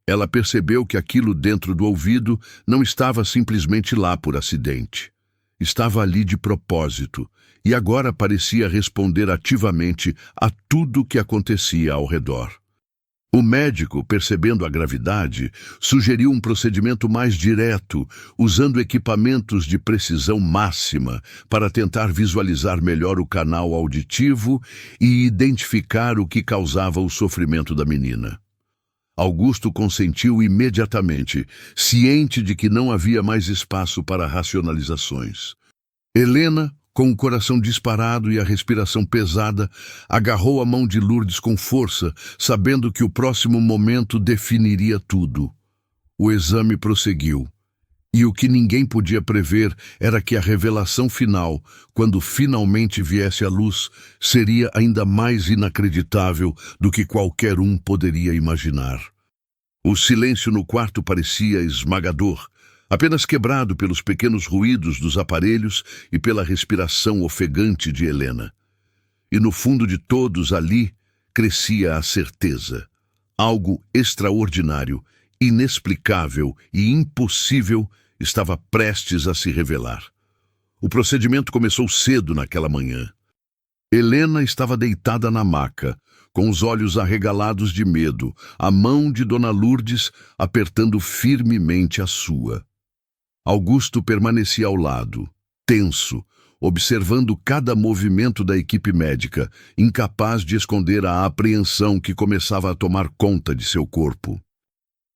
Ela percebeu que aquilo dentro do ouvido não estava simplesmente lá por acidente. Estava ali de propósito, e agora parecia responder ativamente a tudo o que acontecia ao redor. O médico, percebendo a gravidade, sugeriu um procedimento mais direto, usando equipamentos de precisão máxima para tentar visualizar melhor o canal auditivo e identificar o que causava o sofrimento da menina. Augusto consentiu imediatamente, ciente de que não havia mais espaço para racionalizações. Helena, com o coração disparado e a respiração pesada, agarrou a mão de Lourdes com força, sabendo que o próximo momento definiria tudo. O exame prosseguiu. E o que ninguém podia prever era que a revelação final, quando finalmente viesse à luz, seria ainda mais inacreditável do que qualquer um poderia imaginar. O silêncio no quarto parecia esmagador, apenas quebrado pelos pequenos ruídos dos aparelhos e pela respiração ofegante de Helena. E no fundo de todos ali crescia a certeza. Algo extraordinário, inexplicável e impossível estava prestes a se revelar. O procedimento começou cedo naquela manhã. Helena estava deitada na maca, com os olhos arregalados de medo, a mão de Dona Lourdes apertando firmemente a sua. Augusto permanecia ao lado, tenso, observando cada movimento da equipe médica, incapaz de esconder a apreensão que começava a tomar conta de seu corpo.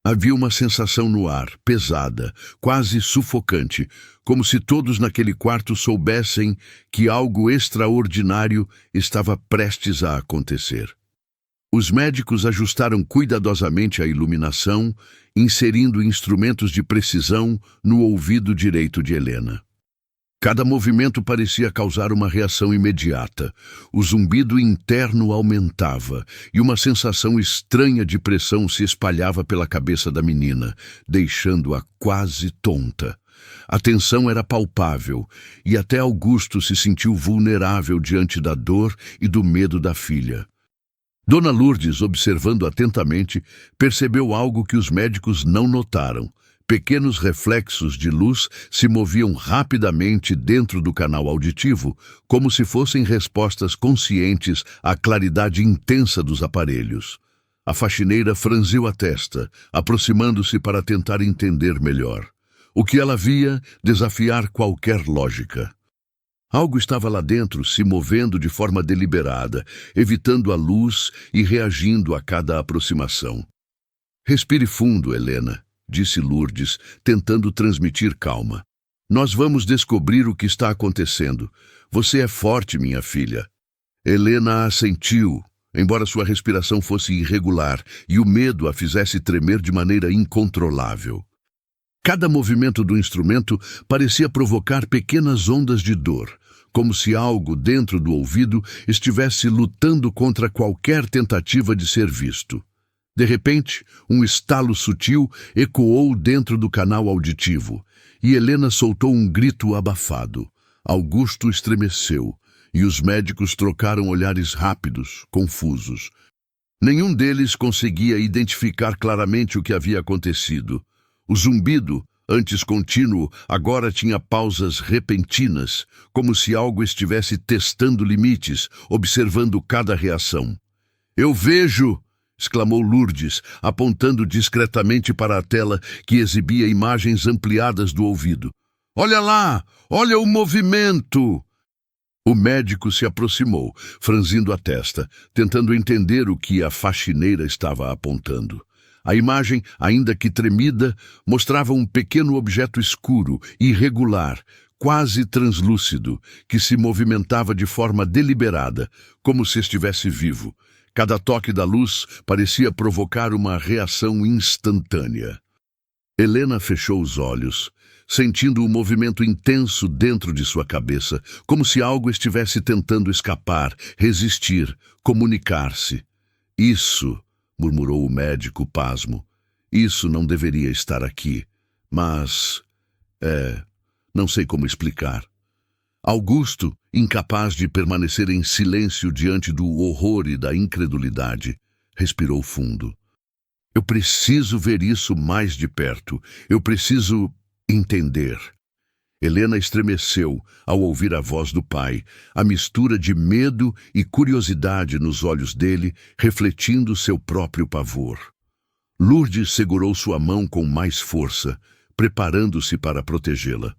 Havia uma sensação no ar, pesada, quase sufocante, como se todos naquele quarto soubessem que algo extraordinário estava prestes a acontecer. Os médicos ajustaram cuidadosamente a iluminação, inserindo instrumentos de precisão no ouvido direito de Helena. Cada movimento parecia causar uma reação imediata. O zumbido interno aumentava e uma sensação estranha de pressão se espalhava pela cabeça da menina, deixando-a quase tonta. A tensão era palpável e até Augusto se sentiu vulnerável diante da dor e do medo da filha. Dona Lourdes, observando atentamente, percebeu algo que os médicos não notaram. Pequenos reflexos de luz se moviam rapidamente dentro do canal auditivo, como se fossem respostas conscientes à claridade intensa dos aparelhos. A faxineira franziu a testa, aproximando-se para tentar entender melhor. O que ela via desafiar qualquer lógica. Algo estava lá dentro, se movendo de forma deliberada, evitando a luz e reagindo a cada aproximação. Respire fundo, Helena, disse Lourdes, tentando transmitir calma. Nós vamos descobrir o que está acontecendo. Você é forte, minha filha. Helena assentiu, embora sua respiração fosse irregular e o medo a fizesse tremer de maneira incontrolável. Cada movimento do instrumento parecia provocar pequenas ondas de dor, como se algo dentro do ouvido estivesse lutando contra qualquer tentativa de ser visto. De repente, um estalo sutil ecoou dentro do canal auditivo, e Helena soltou um grito abafado. Augusto estremeceu, e os médicos trocaram olhares rápidos, confusos. Nenhum deles conseguia identificar claramente o que havia acontecido. O zumbido, antes contínuo, agora tinha pausas repentinas, como se algo estivesse testando limites, observando cada reação. "Eu vejo!" exclamou Lourdes, apontando discretamente para a tela que exibia imagens ampliadas do ouvido. "Olha lá! Olha o movimento!" O médico se aproximou, franzindo a testa, tentando entender o que a faxineira estava apontando. A imagem, ainda que tremida, mostrava um pequeno objeto escuro, irregular, quase translúcido, que se movimentava de forma deliberada, como se estivesse vivo. Cada toque da luz parecia provocar uma reação instantânea. Helena fechou os olhos, sentindo um movimento intenso dentro de sua cabeça, como se algo estivesse tentando escapar, resistir, comunicar-se. Isso, murmurou o médico pasmo, isso não deveria estar aqui, mas... não sei como explicar. Augusto, incapaz de permanecer em silêncio diante do horror e da incredulidade, respirou fundo. Eu preciso ver isso mais de perto. Eu preciso entender. Helena estremeceu ao ouvir a voz do pai, a mistura de medo e curiosidade nos olhos dele, refletindo seu próprio pavor. Lourdes segurou sua mão com mais força, preparando-se para protegê-la.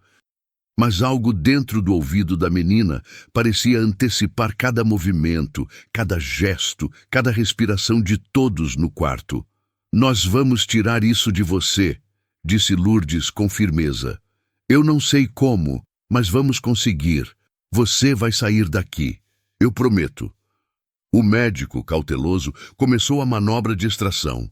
Mas algo dentro do ouvido da menina parecia antecipar cada movimento, cada gesto, cada respiração de todos no quarto. Nós vamos tirar isso de você, disse Lourdes com firmeza. Eu não sei como, mas vamos conseguir. Você vai sair daqui. Eu prometo. O médico, cauteloso, começou a manobra de extração.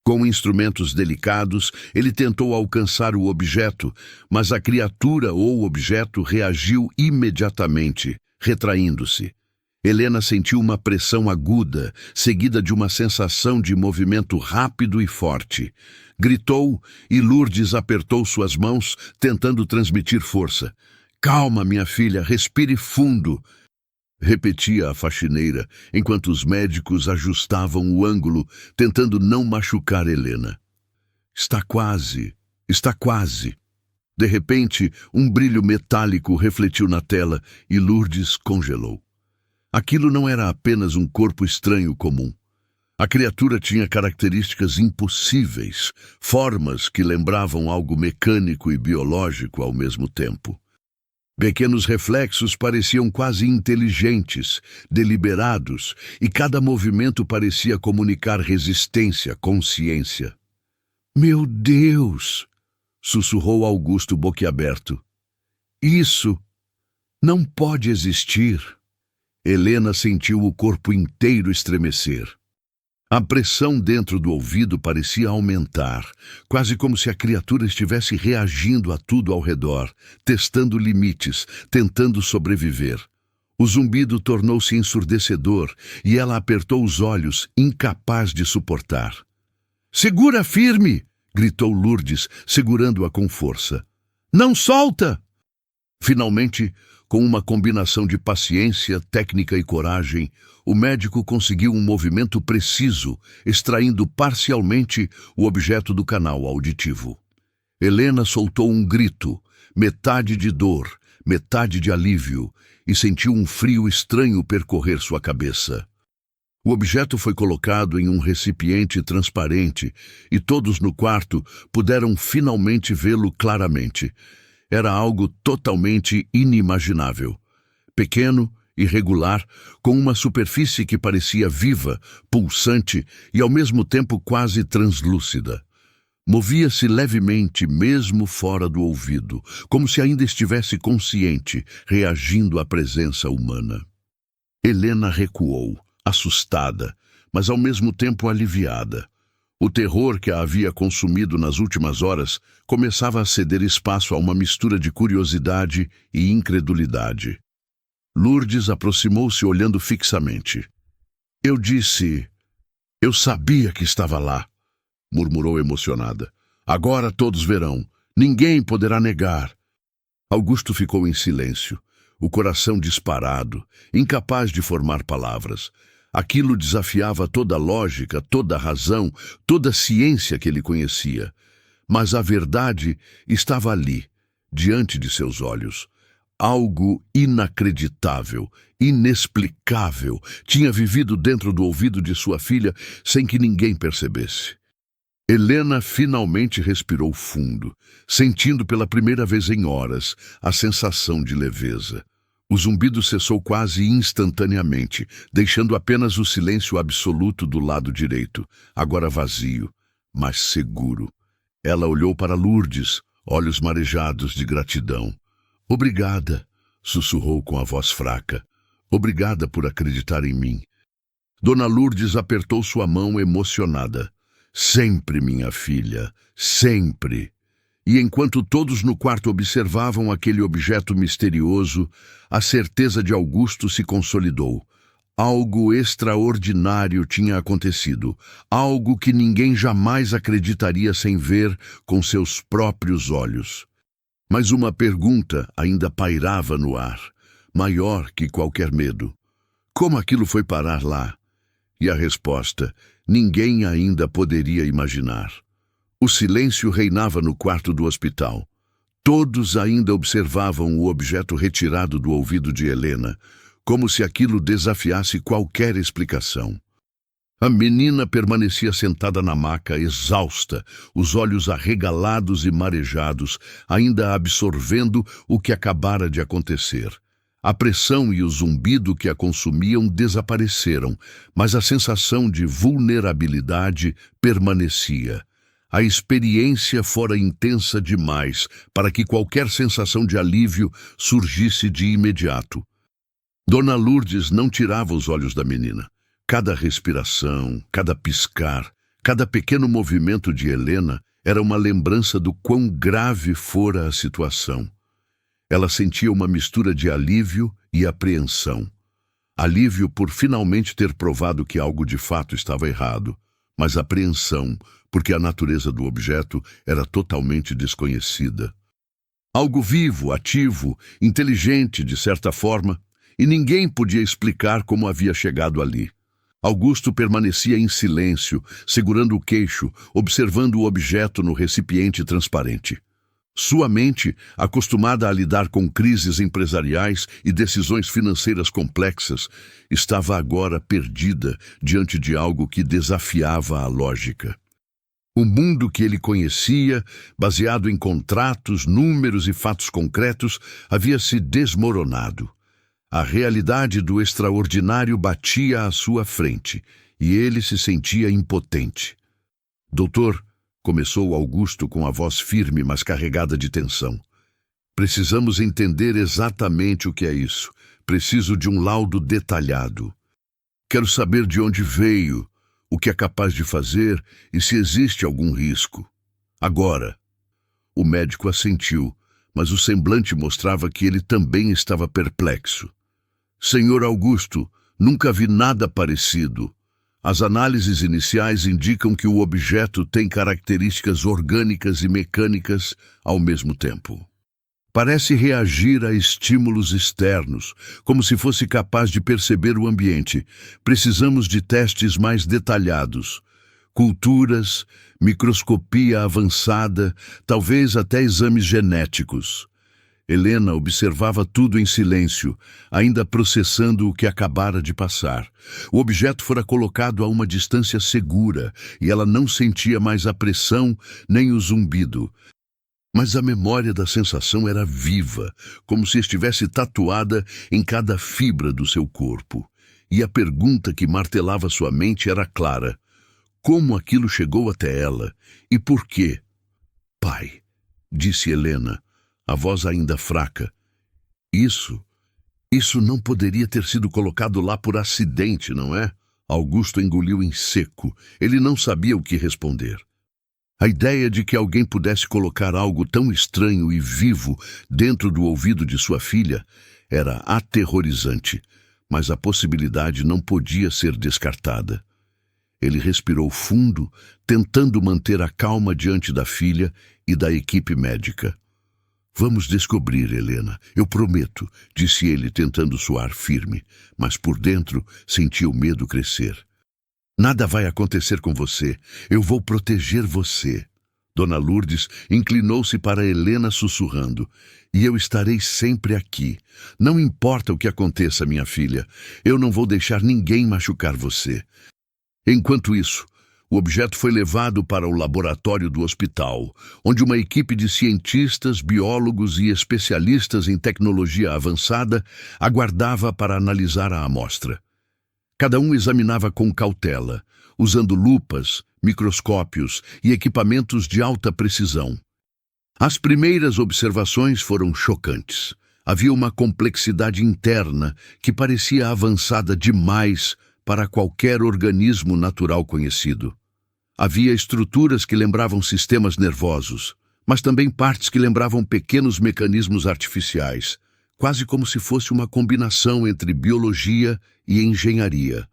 Com instrumentos delicados, ele tentou alcançar o objeto, mas a criatura ou objeto reagiu imediatamente, retraindo-se. Helena sentiu uma pressão aguda, seguida de uma sensação de movimento rápido e forte. Gritou e Lourdes apertou suas mãos, tentando transmitir força. Calma, minha filha, respire fundo, repetia a faxineira, enquanto os médicos ajustavam o ângulo, tentando não machucar Helena. Está quase, está quase. De repente, um brilho metálico refletiu na tela e Lourdes congelou. Aquilo não era apenas um corpo estranho comum. A criatura tinha características impossíveis, formas que lembravam algo mecânico e biológico ao mesmo tempo. Pequenos reflexos pareciam quase inteligentes, deliberados, e cada movimento parecia comunicar resistência, consciência. Meu Deus! Sussurrou Augusto boquiaberto. Isso não pode existir. Helena sentiu o corpo inteiro estremecer. A pressão dentro do ouvido parecia aumentar, quase como se a criatura estivesse reagindo a tudo ao redor, testando limites, tentando sobreviver. O zumbido tornou-se ensurdecedor e ela apertou os olhos, incapaz de suportar. "Segura firme!" gritou Lourdes, segurando-a com força. "Não solta!" Finalmente, com uma combinação de paciência, técnica e coragem, o médico conseguiu um movimento preciso, extraindo parcialmente o objeto do canal auditivo. Helena soltou um grito, metade de dor, metade de alívio, e sentiu um frio estranho percorrer sua cabeça. O objeto foi colocado em um recipiente transparente e todos no quarto puderam finalmente vê-lo claramente. Era algo totalmente inimaginável. Pequeno, irregular, com uma superfície que parecia viva, pulsante e ao mesmo tempo quase translúcida. Movia-se levemente, mesmo fora do ouvido, como se ainda estivesse consciente, reagindo à presença humana. Helena recuou, assustada, mas ao mesmo tempo aliviada. O terror que a havia consumido nas últimas horas começava a ceder espaço a uma mistura de curiosidade e incredulidade. Lourdes aproximou-se olhando fixamente. Eu sabia que estava lá, murmurou emocionada. Agora todos verão. Ninguém poderá negar. Augusto ficou em silêncio, o coração disparado, incapaz de formar palavras. Aquilo desafiava toda a lógica, toda a razão, toda a ciência que ele conhecia. Mas a verdade estava ali, diante de seus olhos. Algo inacreditável, inexplicável, tinha vivido dentro do ouvido de sua filha sem que ninguém percebesse. Helena finalmente respirou fundo, sentindo pela primeira vez em horas a sensação de leveza. O zumbido cessou quase instantaneamente, deixando apenas o silêncio absoluto do lado direito, agora vazio, mas seguro. Ela olhou para Lourdes, olhos marejados de gratidão. Obrigada, sussurrou com a voz fraca. Obrigada por acreditar em mim. Dona Lourdes apertou sua mão emocionada. Sempre, minha filha, sempre. E enquanto todos no quarto observavam aquele objeto misterioso, a certeza de Augusto se consolidou. Algo extraordinário tinha acontecido, algo que ninguém jamais acreditaria sem ver com seus próprios olhos. Mas uma pergunta ainda pairava no ar, maior que qualquer medo. Como aquilo foi parar lá? E a resposta, ninguém ainda poderia imaginar. O silêncio reinava no quarto do hospital. Todos ainda observavam o objeto retirado do ouvido de Helena, como se aquilo desafiasse qualquer explicação. A menina permanecia sentada na maca, exausta, os olhos arregalados e marejados, ainda absorvendo o que acabara de acontecer. A pressão e o zumbido que a consumiam desapareceram, mas a sensação de vulnerabilidade permanecia. A experiência fora intensa demais para que qualquer sensação de alívio surgisse de imediato. Dona Lourdes não tirava os olhos da menina. Cada respiração, cada piscar, cada pequeno movimento de Helena era uma lembrança do quão grave fora a situação. Ela sentia uma mistura de alívio e apreensão. Alívio por finalmente ter provado que algo de fato estava errado, mas apreensão porque a natureza do objeto era totalmente desconhecida. Algo vivo, ativo, inteligente, de certa forma, e ninguém podia explicar como havia chegado ali. Augusto permanecia em silêncio, segurando o queixo, observando o objeto no recipiente transparente. Sua mente, acostumada a lidar com crises empresariais e decisões financeiras complexas, estava agora perdida diante de algo que desafiava a lógica. O mundo que ele conhecia, baseado em contratos, números e fatos concretos, havia se desmoronado. A realidade do extraordinário batia à sua frente, e ele se sentia impotente. Doutor, começou Augusto com a voz firme, mas carregada de tensão. Precisamos entender exatamente o que é isso. Preciso de um laudo detalhado. Quero saber de onde veio, o que é capaz de fazer e se existe algum risco. Agora. O médico assentiu, mas o semblante mostrava que ele também estava perplexo. Senhor Augusto, nunca vi nada parecido. As análises iniciais indicam que o objeto tem características orgânicas e mecânicas ao mesmo tempo. Parece reagir a estímulos externos, como se fosse capaz de perceber o ambiente. Precisamos de testes mais detalhados. Culturas, microscopia avançada, talvez até exames genéticos. Helena observava tudo em silêncio, ainda processando o que acabara de passar. O objeto fora colocado a uma distância segura e ela não sentia mais a pressão nem o zumbido. Mas a memória da sensação era viva, como se estivesse tatuada em cada fibra do seu corpo. E a pergunta que martelava sua mente era clara. Como aquilo chegou até ela? E por quê? Pai, disse Helena, a voz ainda fraca. Isso não poderia ter sido colocado lá por acidente, não é? Augusto engoliu em seco. Ele não sabia o que responder. A ideia de que alguém pudesse colocar algo tão estranho e vivo dentro do ouvido de sua filha era aterrorizante, mas a possibilidade não podia ser descartada. Ele respirou fundo, tentando manter a calma diante da filha e da equipe médica. Vamos descobrir, Helena, eu prometo, disse ele tentando soar firme, mas por dentro sentia o medo crescer. Nada vai acontecer com você, eu vou proteger você. Dona Lourdes inclinou-se para Helena sussurrando, e eu estarei sempre aqui. Não importa o que aconteça, minha filha, eu não vou deixar ninguém machucar você. Enquanto isso, o objeto foi levado para o laboratório do hospital, onde uma equipe de cientistas, biólogos e especialistas em tecnologia avançada aguardava para analisar a amostra. Cada um examinava com cautela, usando lupas, microscópios e equipamentos de alta precisão. As primeiras observações foram chocantes. Havia uma complexidade interna que parecia avançada demais para qualquer organismo natural conhecido. Havia estruturas que lembravam sistemas nervosos, mas também partes que lembravam pequenos mecanismos artificiais, quase como se fosse uma combinação entre biologia e engenharia.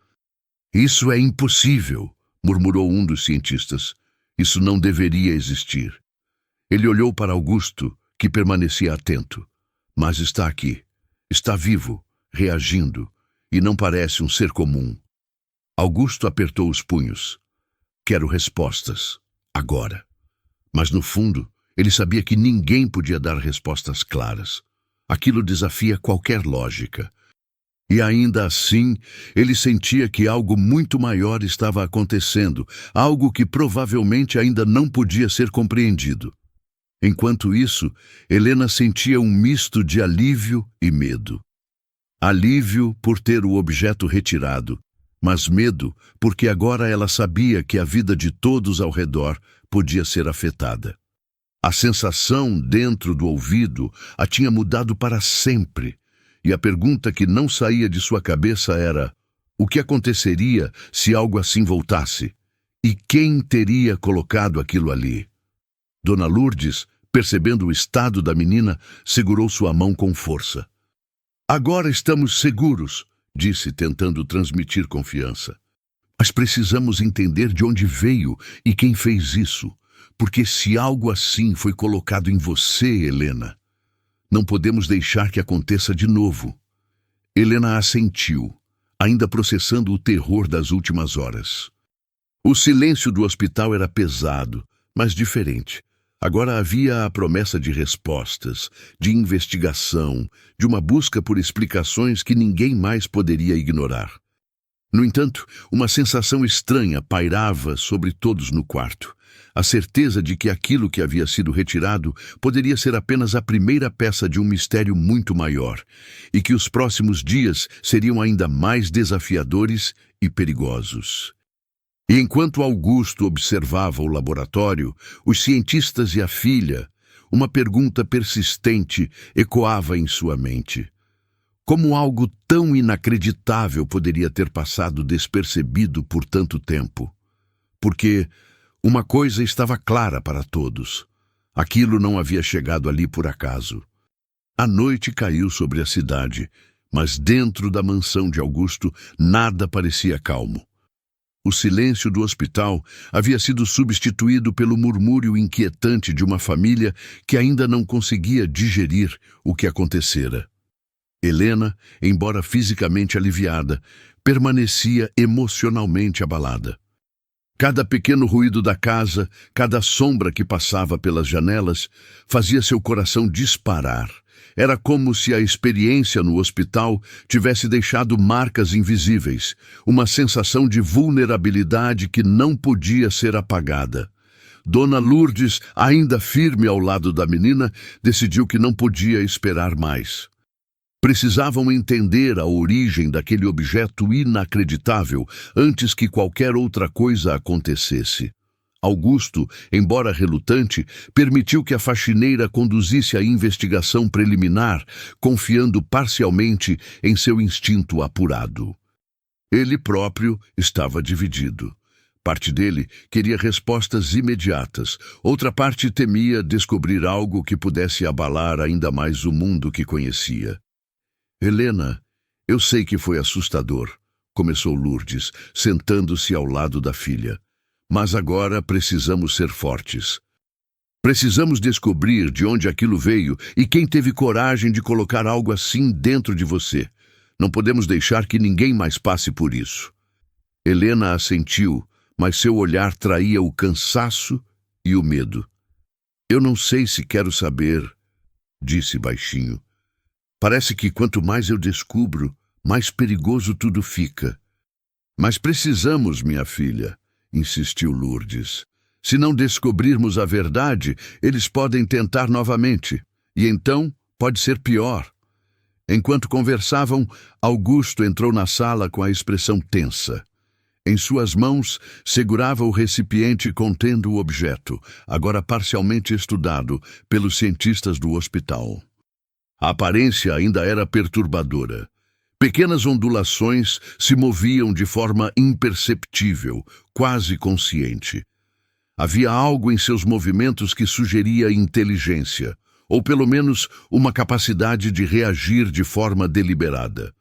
"Isso é impossível", murmurou um dos cientistas. "Isso não deveria existir." Ele olhou para Augusto, que permanecia atento. "Mas está aqui. Está vivo, reagindo, e não parece um ser comum." Augusto apertou os punhos. "Quero respostas. Agora." Mas no fundo, ele sabia que ninguém podia dar respostas claras. Aquilo desafia qualquer lógica. E ainda assim, ele sentia que algo muito maior estava acontecendo, algo que provavelmente ainda não podia ser compreendido. Enquanto isso, Helena sentia um misto de alívio e medo. Alívio por ter o objeto retirado, mas medo porque agora ela sabia que a vida de todos ao redor podia ser afetada. A sensação dentro do ouvido a tinha mudado para sempre, e a pergunta que não saía de sua cabeça era: o que aconteceria se algo assim voltasse? E quem teria colocado aquilo ali? Dona Lourdes, percebendo o estado da menina, segurou sua mão com força. "Agora estamos seguros", disse, tentando transmitir confiança. "Mas precisamos entender de onde veio e quem fez isso, porque se algo assim foi colocado em você, Helena, não podemos deixar que aconteça de novo." Helena assentiu, ainda processando o terror das últimas horas. O silêncio do hospital era pesado, mas diferente. Agora havia a promessa de respostas, de investigação, de uma busca por explicações que ninguém mais poderia ignorar. No entanto, uma sensação estranha pairava sobre todos no quarto. A certeza de que aquilo que havia sido retirado poderia ser apenas a primeira peça de um mistério muito maior, e que os próximos dias seriam ainda mais desafiadores e perigosos. E enquanto Augusto observava o laboratório, os cientistas e a filha, uma pergunta persistente ecoava em sua mente. Como algo tão inacreditável poderia ter passado despercebido por tanto tempo? Porque uma coisa estava clara para todos: aquilo não havia chegado ali por acaso. A noite caiu sobre a cidade, mas dentro da mansão de Augusto nada parecia calmo. O silêncio do hospital havia sido substituído pelo murmúrio inquietante de uma família que ainda não conseguia digerir o que acontecera. Helena, embora fisicamente aliviada, permanecia emocionalmente abalada. Cada pequeno ruído da casa, cada sombra que passava pelas janelas, fazia seu coração disparar. Era como se a experiência no hospital tivesse deixado marcas invisíveis, uma sensação de vulnerabilidade que não podia ser apagada. Dona Lourdes, ainda firme ao lado da menina, decidiu que não podia esperar mais. Precisavam entender a origem daquele objeto inacreditável antes que qualquer outra coisa acontecesse. Augusto, embora relutante, permitiu que a faxineira conduzisse a investigação preliminar, confiando parcialmente em seu instinto apurado. Ele próprio estava dividido. Parte dele queria respostas imediatas, outra parte temia descobrir algo que pudesse abalar ainda mais o mundo que conhecia. "Helena, eu sei que foi assustador", começou Lourdes, sentando-se ao lado da filha. "Mas agora precisamos ser fortes. Precisamos descobrir de onde aquilo veio e quem teve coragem de colocar algo assim dentro de você. Não podemos deixar que ninguém mais passe por isso." Helena assentiu, mas seu olhar traía o cansaço e o medo. "Eu não sei se quero saber", disse baixinho. "Parece que quanto mais eu descubro, mais perigoso tudo fica." "Mas precisamos, minha filha", insistiu Lourdes. "Se não descobrirmos a verdade, eles podem tentar novamente, e então pode ser pior." Enquanto conversavam, Augusto entrou na sala com a expressão tensa. Em suas mãos, segurava o recipiente contendo o objeto, agora parcialmente estudado pelos cientistas do hospital. A aparência ainda era perturbadora. Pequenas ondulações se moviam de forma imperceptível, quase consciente. Havia algo em seus movimentos que sugeria inteligência, ou pelo menos uma capacidade de reagir de forma deliberada.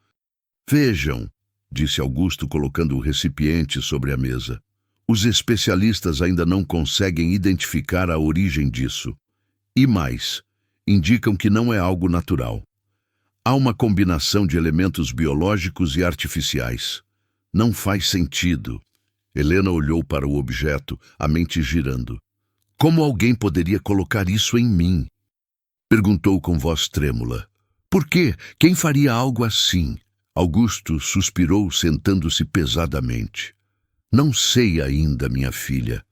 Vejam, disse Augusto colocando o recipiente sobre a mesa. Os especialistas ainda não conseguem identificar a origem disso. E mais, indicam que não é algo natural. Há uma combinação de elementos biológicos e artificiais. Não faz sentido. Helena olhou para o objeto, a mente girando. Como alguém poderia colocar isso em mim? Perguntou com voz trêmula. Por quê? Quem faria algo assim? Augusto suspirou, sentando-se pesadamente. Não sei ainda, minha filha,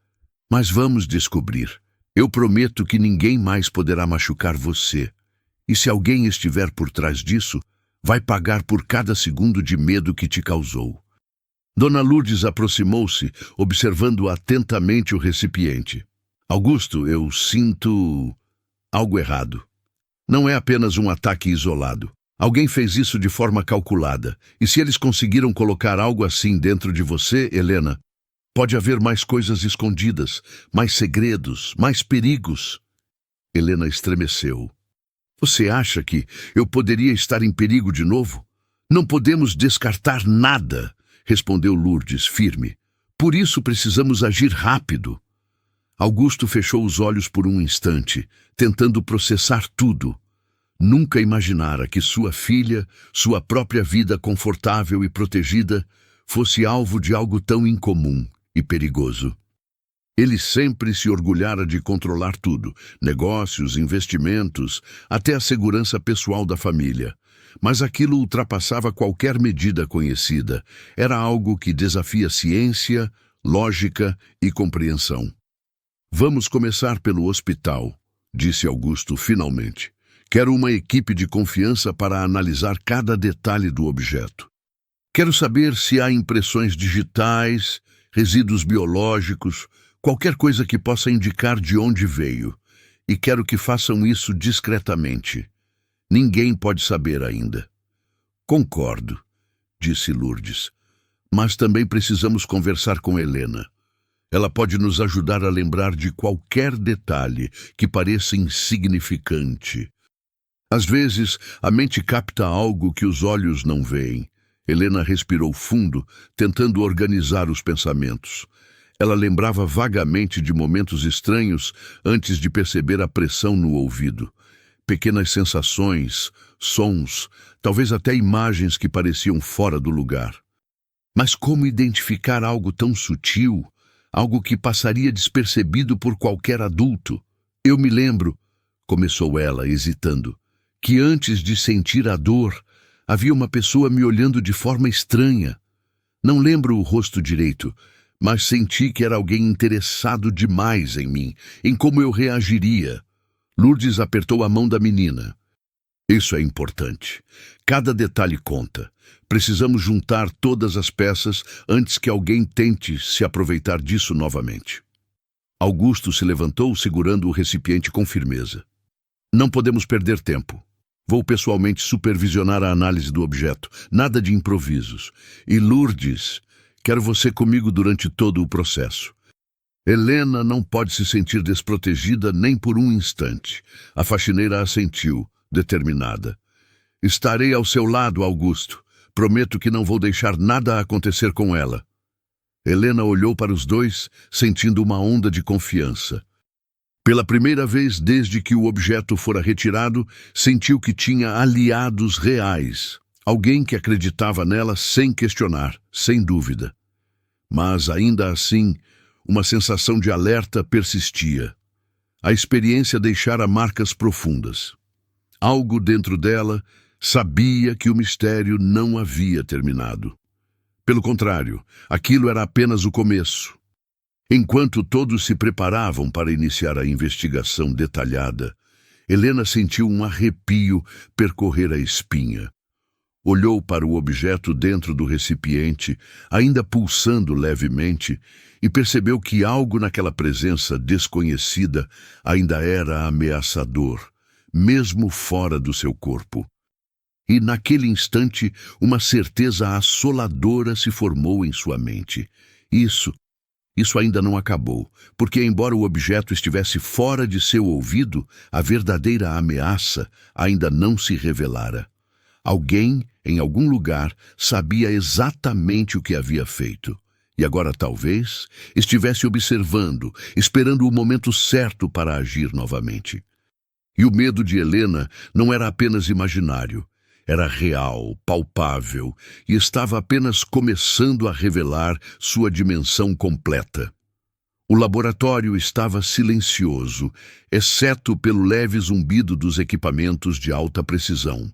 mas vamos descobrir. Eu prometo que ninguém mais poderá machucar você. E se alguém estiver por trás disso, vai pagar por cada segundo de medo que te causou. Dona Lourdes aproximou-se, observando atentamente o recipiente. Augusto, eu sinto algo errado. Não é apenas um ataque isolado. Alguém fez isso de forma calculada. E se eles conseguiram colocar algo assim dentro de você, Helena, pode haver mais coisas escondidas, mais segredos, mais perigos. Helena estremeceu. Você acha que eu poderia estar em perigo de novo? Não podemos descartar nada, respondeu Lourdes, firme. Por isso precisamos agir rápido. Augusto fechou os olhos por um instante, tentando processar tudo. Nunca imaginara que sua filha, sua própria vida confortável e protegida, fosse alvo de algo tão incomum e perigoso. Ele sempre se orgulhara de controlar tudo, negócios, investimentos, até a segurança pessoal da família. Mas aquilo ultrapassava qualquer medida conhecida. Era algo que desafia ciência, lógica e compreensão. Vamos começar pelo hospital, disse Augusto finalmente. Quero uma equipe de confiança para analisar cada detalhe do objeto. Quero saber se há impressões digitais, resíduos biológicos, qualquer coisa que possa indicar de onde veio. E quero que façam isso discretamente. Ninguém pode saber ainda. Concordo, disse Lourdes. Mas também precisamos conversar com Helena. Ela pode nos ajudar a lembrar de qualquer detalhe que pareça insignificante. Às vezes, a mente capta algo que os olhos não veem. Helena respirou fundo, tentando organizar os pensamentos. Ela lembrava vagamente de momentos estranhos antes de perceber a pressão no ouvido. Pequenas sensações, sons, talvez até imagens que pareciam fora do lugar. Mas como identificar algo tão sutil, algo que passaria despercebido por qualquer adulto? Eu me lembro, começou ela, hesitando, que antes de sentir a dor, havia uma pessoa me olhando de forma estranha. Não lembro o rosto direito, mas senti que era alguém interessado demais em mim, em como eu reagiria. Lourdes apertou a mão da menina. Isso é importante. Cada detalhe conta. Precisamos juntar todas as peças antes que alguém tente se aproveitar disso novamente. Augusto se levantou segurando o recipiente com firmeza. Não podemos perder tempo. Vou pessoalmente supervisionar a análise do objeto. Nada de improvisos. E Lourdes, quero você comigo durante todo o processo. Helena não pode se sentir desprotegida nem por um instante. A faxineira assentiu, determinada. Estarei ao seu lado, Augusto. Prometo que não vou deixar nada acontecer com ela. Helena olhou para os dois, sentindo uma onda de confiança. Pela primeira vez desde que o objeto fora retirado, sentiu que tinha aliados reais. Alguém que acreditava nela sem questionar, sem dúvida. Mas, ainda assim, uma sensação de alerta persistia. A experiência deixara marcas profundas. Algo dentro dela sabia que o mistério não havia terminado. Pelo contrário, aquilo era apenas o começo. Enquanto todos se preparavam para iniciar a investigação detalhada, Helena sentiu um arrepio percorrer a espinha. Olhou para o objeto dentro do recipiente, ainda pulsando levemente, e percebeu que algo naquela presença desconhecida ainda era ameaçador, mesmo fora do seu corpo. E naquele instante, uma certeza assoladora se formou em sua mente. Isso ainda não acabou, porque embora o objeto estivesse fora de seu ouvido, a verdadeira ameaça ainda não se revelara. Alguém, em algum lugar, sabia exatamente o que havia feito. E agora talvez estivesse observando, esperando o momento certo para agir novamente. E o medo de Helena não era apenas imaginário. Era real, palpável, e estava apenas começando a revelar sua dimensão completa. O laboratório estava silencioso, exceto pelo leve zumbido dos equipamentos de alta precisão.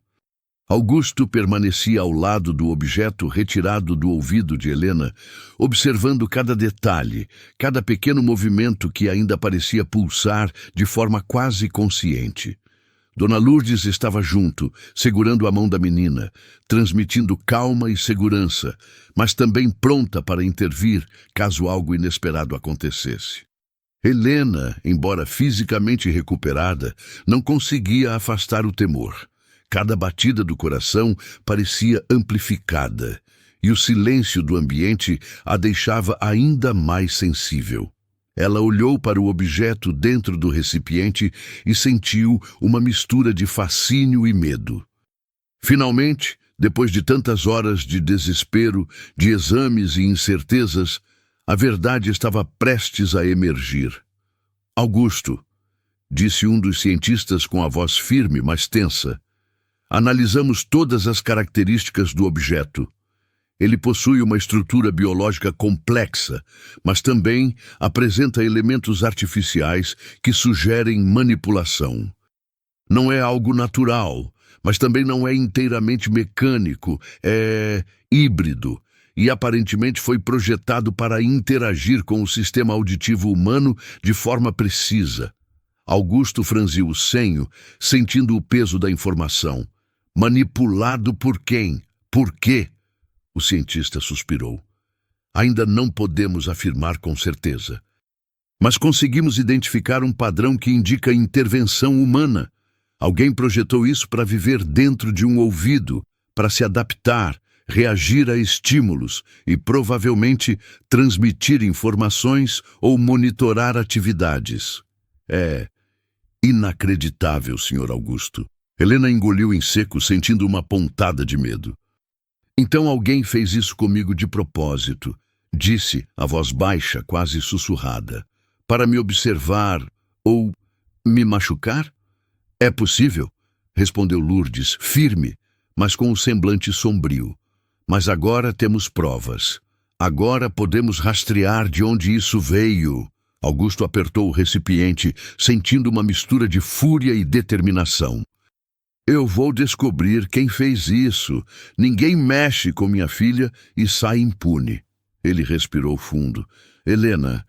Augusto permanecia ao lado do objeto retirado do ouvido de Helena, observando cada detalhe, cada pequeno movimento que ainda parecia pulsar de forma quase consciente. Dona Lourdes estava junto, segurando a mão da menina, transmitindo calma e segurança, mas também pronta para intervir caso algo inesperado acontecesse. Helena, embora fisicamente recuperada, não conseguia afastar o temor. Cada batida do coração parecia amplificada, e o silêncio do ambiente a deixava ainda mais sensível. Ela olhou para o objeto dentro do recipiente e sentiu uma mistura de fascínio e medo. Finalmente, depois de tantas horas de desespero, de exames e incertezas, a verdade estava prestes a emergir. Augusto, disse um dos cientistas com a voz firme, mas tensa, analisamos todas as características do objeto. Ele possui uma estrutura biológica complexa, mas também apresenta elementos artificiais que sugerem manipulação. Não é algo natural, mas também não é inteiramente mecânico, é híbrido, e aparentemente foi projetado para interagir com o sistema auditivo humano de forma precisa. Augusto franziu o senho, sentindo o peso da informação. Manipulado por quem? Por quê? O cientista suspirou. Ainda não podemos afirmar com certeza. Mas conseguimos identificar um padrão que indica intervenção humana. Alguém projetou isso para viver dentro de um ouvido, para se adaptar, reagir a estímulos e provavelmente transmitir informações ou monitorar atividades. É inacreditável, Sr. Augusto. Helena engoliu em seco, sentindo uma pontada de medo. Então alguém fez isso comigo de propósito, disse, a voz baixa, quase sussurrada, para me observar ou me machucar? É possível, respondeu Lourdes, firme, mas com um semblante sombrio. Mas agora temos provas. Agora podemos rastrear de onde isso veio. Augusto apertou o recipiente, sentindo uma mistura de fúria e determinação. Eu vou descobrir quem fez isso. Ninguém mexe com minha filha e sai impune. Ele respirou fundo. Helena,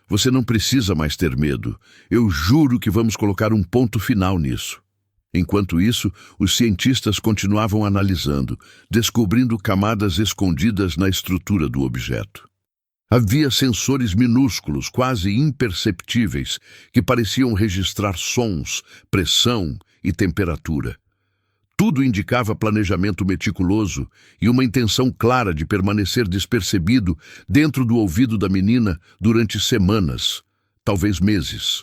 você não precisa mais ter medo. Eu juro que vamos colocar um ponto final nisso. Enquanto isso, os cientistas continuavam analisando, descobrindo camadas escondidas na estrutura do objeto. Havia sensores minúsculos, quase imperceptíveis, que pareciam registrar sons, pressão e temperatura. Tudo indicava planejamento meticuloso e uma intenção clara de permanecer despercebido dentro do ouvido da menina durante semanas, talvez meses.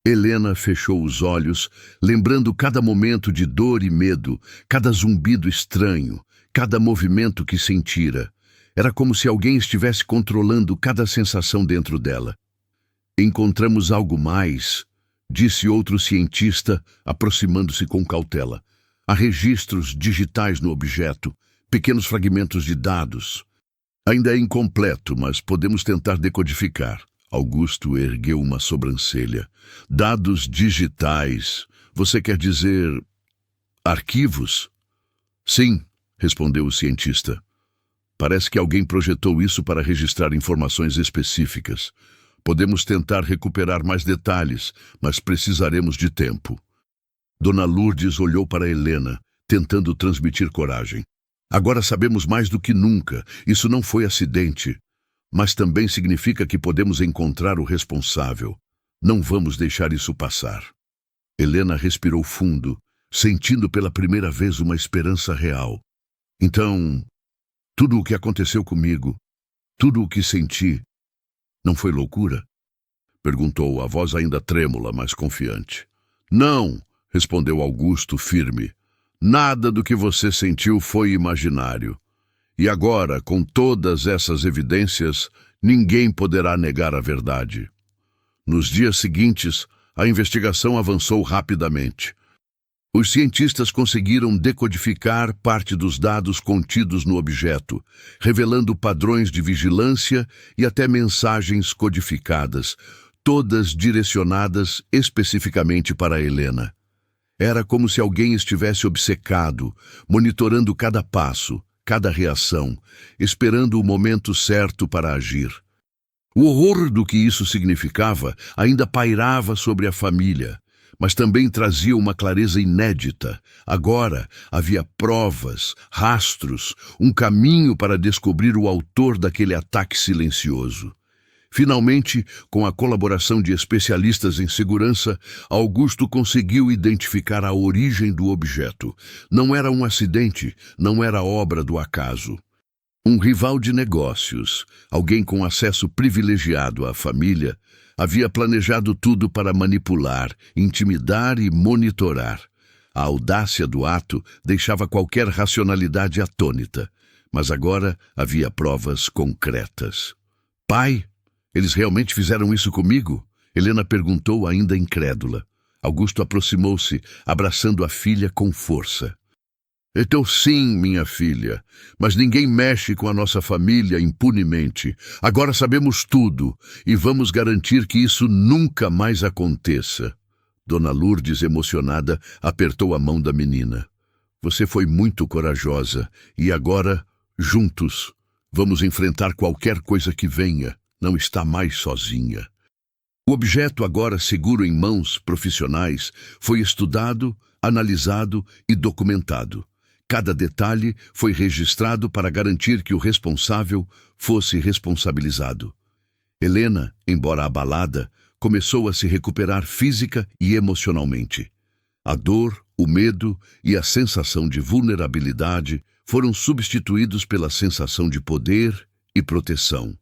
Helena fechou os olhos, lembrando cada momento de dor e medo, cada zumbido estranho, cada movimento que sentira. Era como se alguém estivesse controlando cada sensação dentro dela. Encontramos algo mais, disse outro cientista, aproximando-se com cautela. Há registros digitais no objeto, pequenos fragmentos de dados. Ainda é incompleto, mas podemos tentar decodificar. Augusto ergueu uma sobrancelha. Dados digitais. Você quer dizer arquivos? Sim, respondeu o cientista. Parece que alguém projetou isso para registrar informações específicas. Podemos tentar recuperar mais detalhes, mas precisaremos de tempo. Dona Lourdes olhou para Helena, tentando transmitir coragem. Agora sabemos mais do que nunca. Isso não foi acidente, mas também significa que podemos encontrar o responsável. Não vamos deixar isso passar. Helena respirou fundo, sentindo pela primeira vez uma esperança real. Então, tudo o que aconteceu comigo, tudo o que senti, não foi loucura? Perguntou, a voz ainda trêmula, mas confiante. Não, respondeu Augusto, firme. Nada do que você sentiu foi imaginário. E agora, com todas essas evidências, ninguém poderá negar a verdade. Nos dias seguintes, a investigação avançou rapidamente. Os cientistas conseguiram decodificar parte dos dados contidos no objeto, revelando padrões de vigilância e até mensagens codificadas, todas direcionadas especificamente para Helena. Era como se alguém estivesse obcecado, monitorando cada passo, cada reação, esperando o momento certo para agir. O horror do que isso significava ainda pairava sobre a família, mas também trazia uma clareza inédita. Agora havia provas, rastros, um caminho para descobrir o autor daquele ataque silencioso. Finalmente, com a colaboração de especialistas em segurança, Augusto conseguiu identificar a origem do objeto. Não era um acidente, não era obra do acaso. Um rival de negócios, alguém com acesso privilegiado à família, havia planejado tudo para manipular, intimidar e monitorar. A audácia do ato deixava qualquer racionalidade atônita, mas agora havia provas concretas. Pai, eles realmente fizeram isso comigo? Helena perguntou, ainda incrédula. Augusto aproximou-se, abraçando a filha com força. Então sim, minha filha, mas ninguém mexe com a nossa família impunemente. Agora sabemos tudo e vamos garantir que isso nunca mais aconteça. Dona Lourdes, emocionada, apertou a mão da menina. Você foi muito corajosa e agora, juntos, vamos enfrentar qualquer coisa que venha. Não está mais sozinha. O objeto, agora seguro em mãos profissionais, foi estudado, analisado e documentado. Cada detalhe foi registrado para garantir que o responsável fosse responsabilizado. Helena, embora abalada, começou a se recuperar física e emocionalmente. A dor, o medo e a sensação de vulnerabilidade foram substituídos pela sensação de poder e proteção.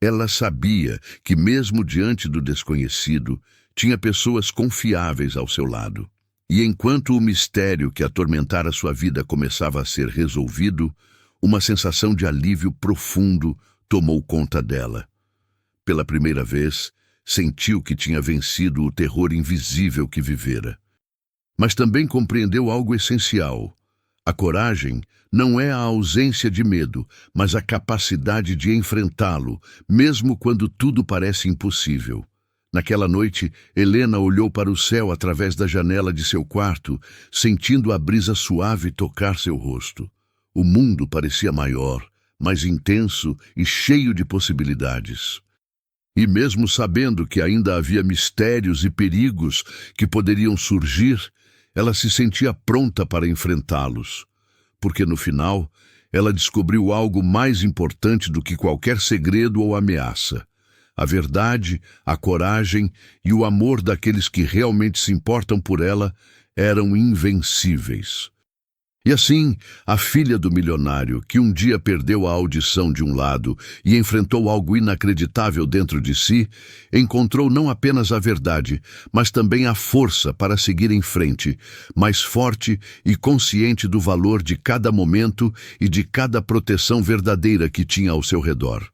Ela sabia que, mesmo diante do desconhecido, tinha pessoas confiáveis ao seu lado. E enquanto o mistério que atormentara sua vida começava a ser resolvido, uma sensação de alívio profundo tomou conta dela. Pela primeira vez, sentiu que tinha vencido o terror invisível que vivera. Mas também compreendeu algo essencial. A coragem não é a ausência de medo, mas a capacidade de enfrentá-lo, mesmo quando tudo parece impossível. Naquela noite, Helena olhou para o céu através da janela de seu quarto, sentindo a brisa suave tocar seu rosto. O mundo parecia maior, mais intenso e cheio de possibilidades. E mesmo sabendo que ainda havia mistérios e perigos que poderiam surgir, ela se sentia pronta para enfrentá-los. Porque no final, ela descobriu algo mais importante do que qualquer segredo ou ameaça. A verdade, a coragem e o amor daqueles que realmente se importam por ela eram invencíveis. E assim, a filha do milionário, que um dia perdeu a audição de um lado e enfrentou algo inacreditável dentro de si, encontrou não apenas a verdade, mas também a força para seguir em frente, mais forte e consciente do valor de cada momento e de cada proteção verdadeira que tinha ao seu redor.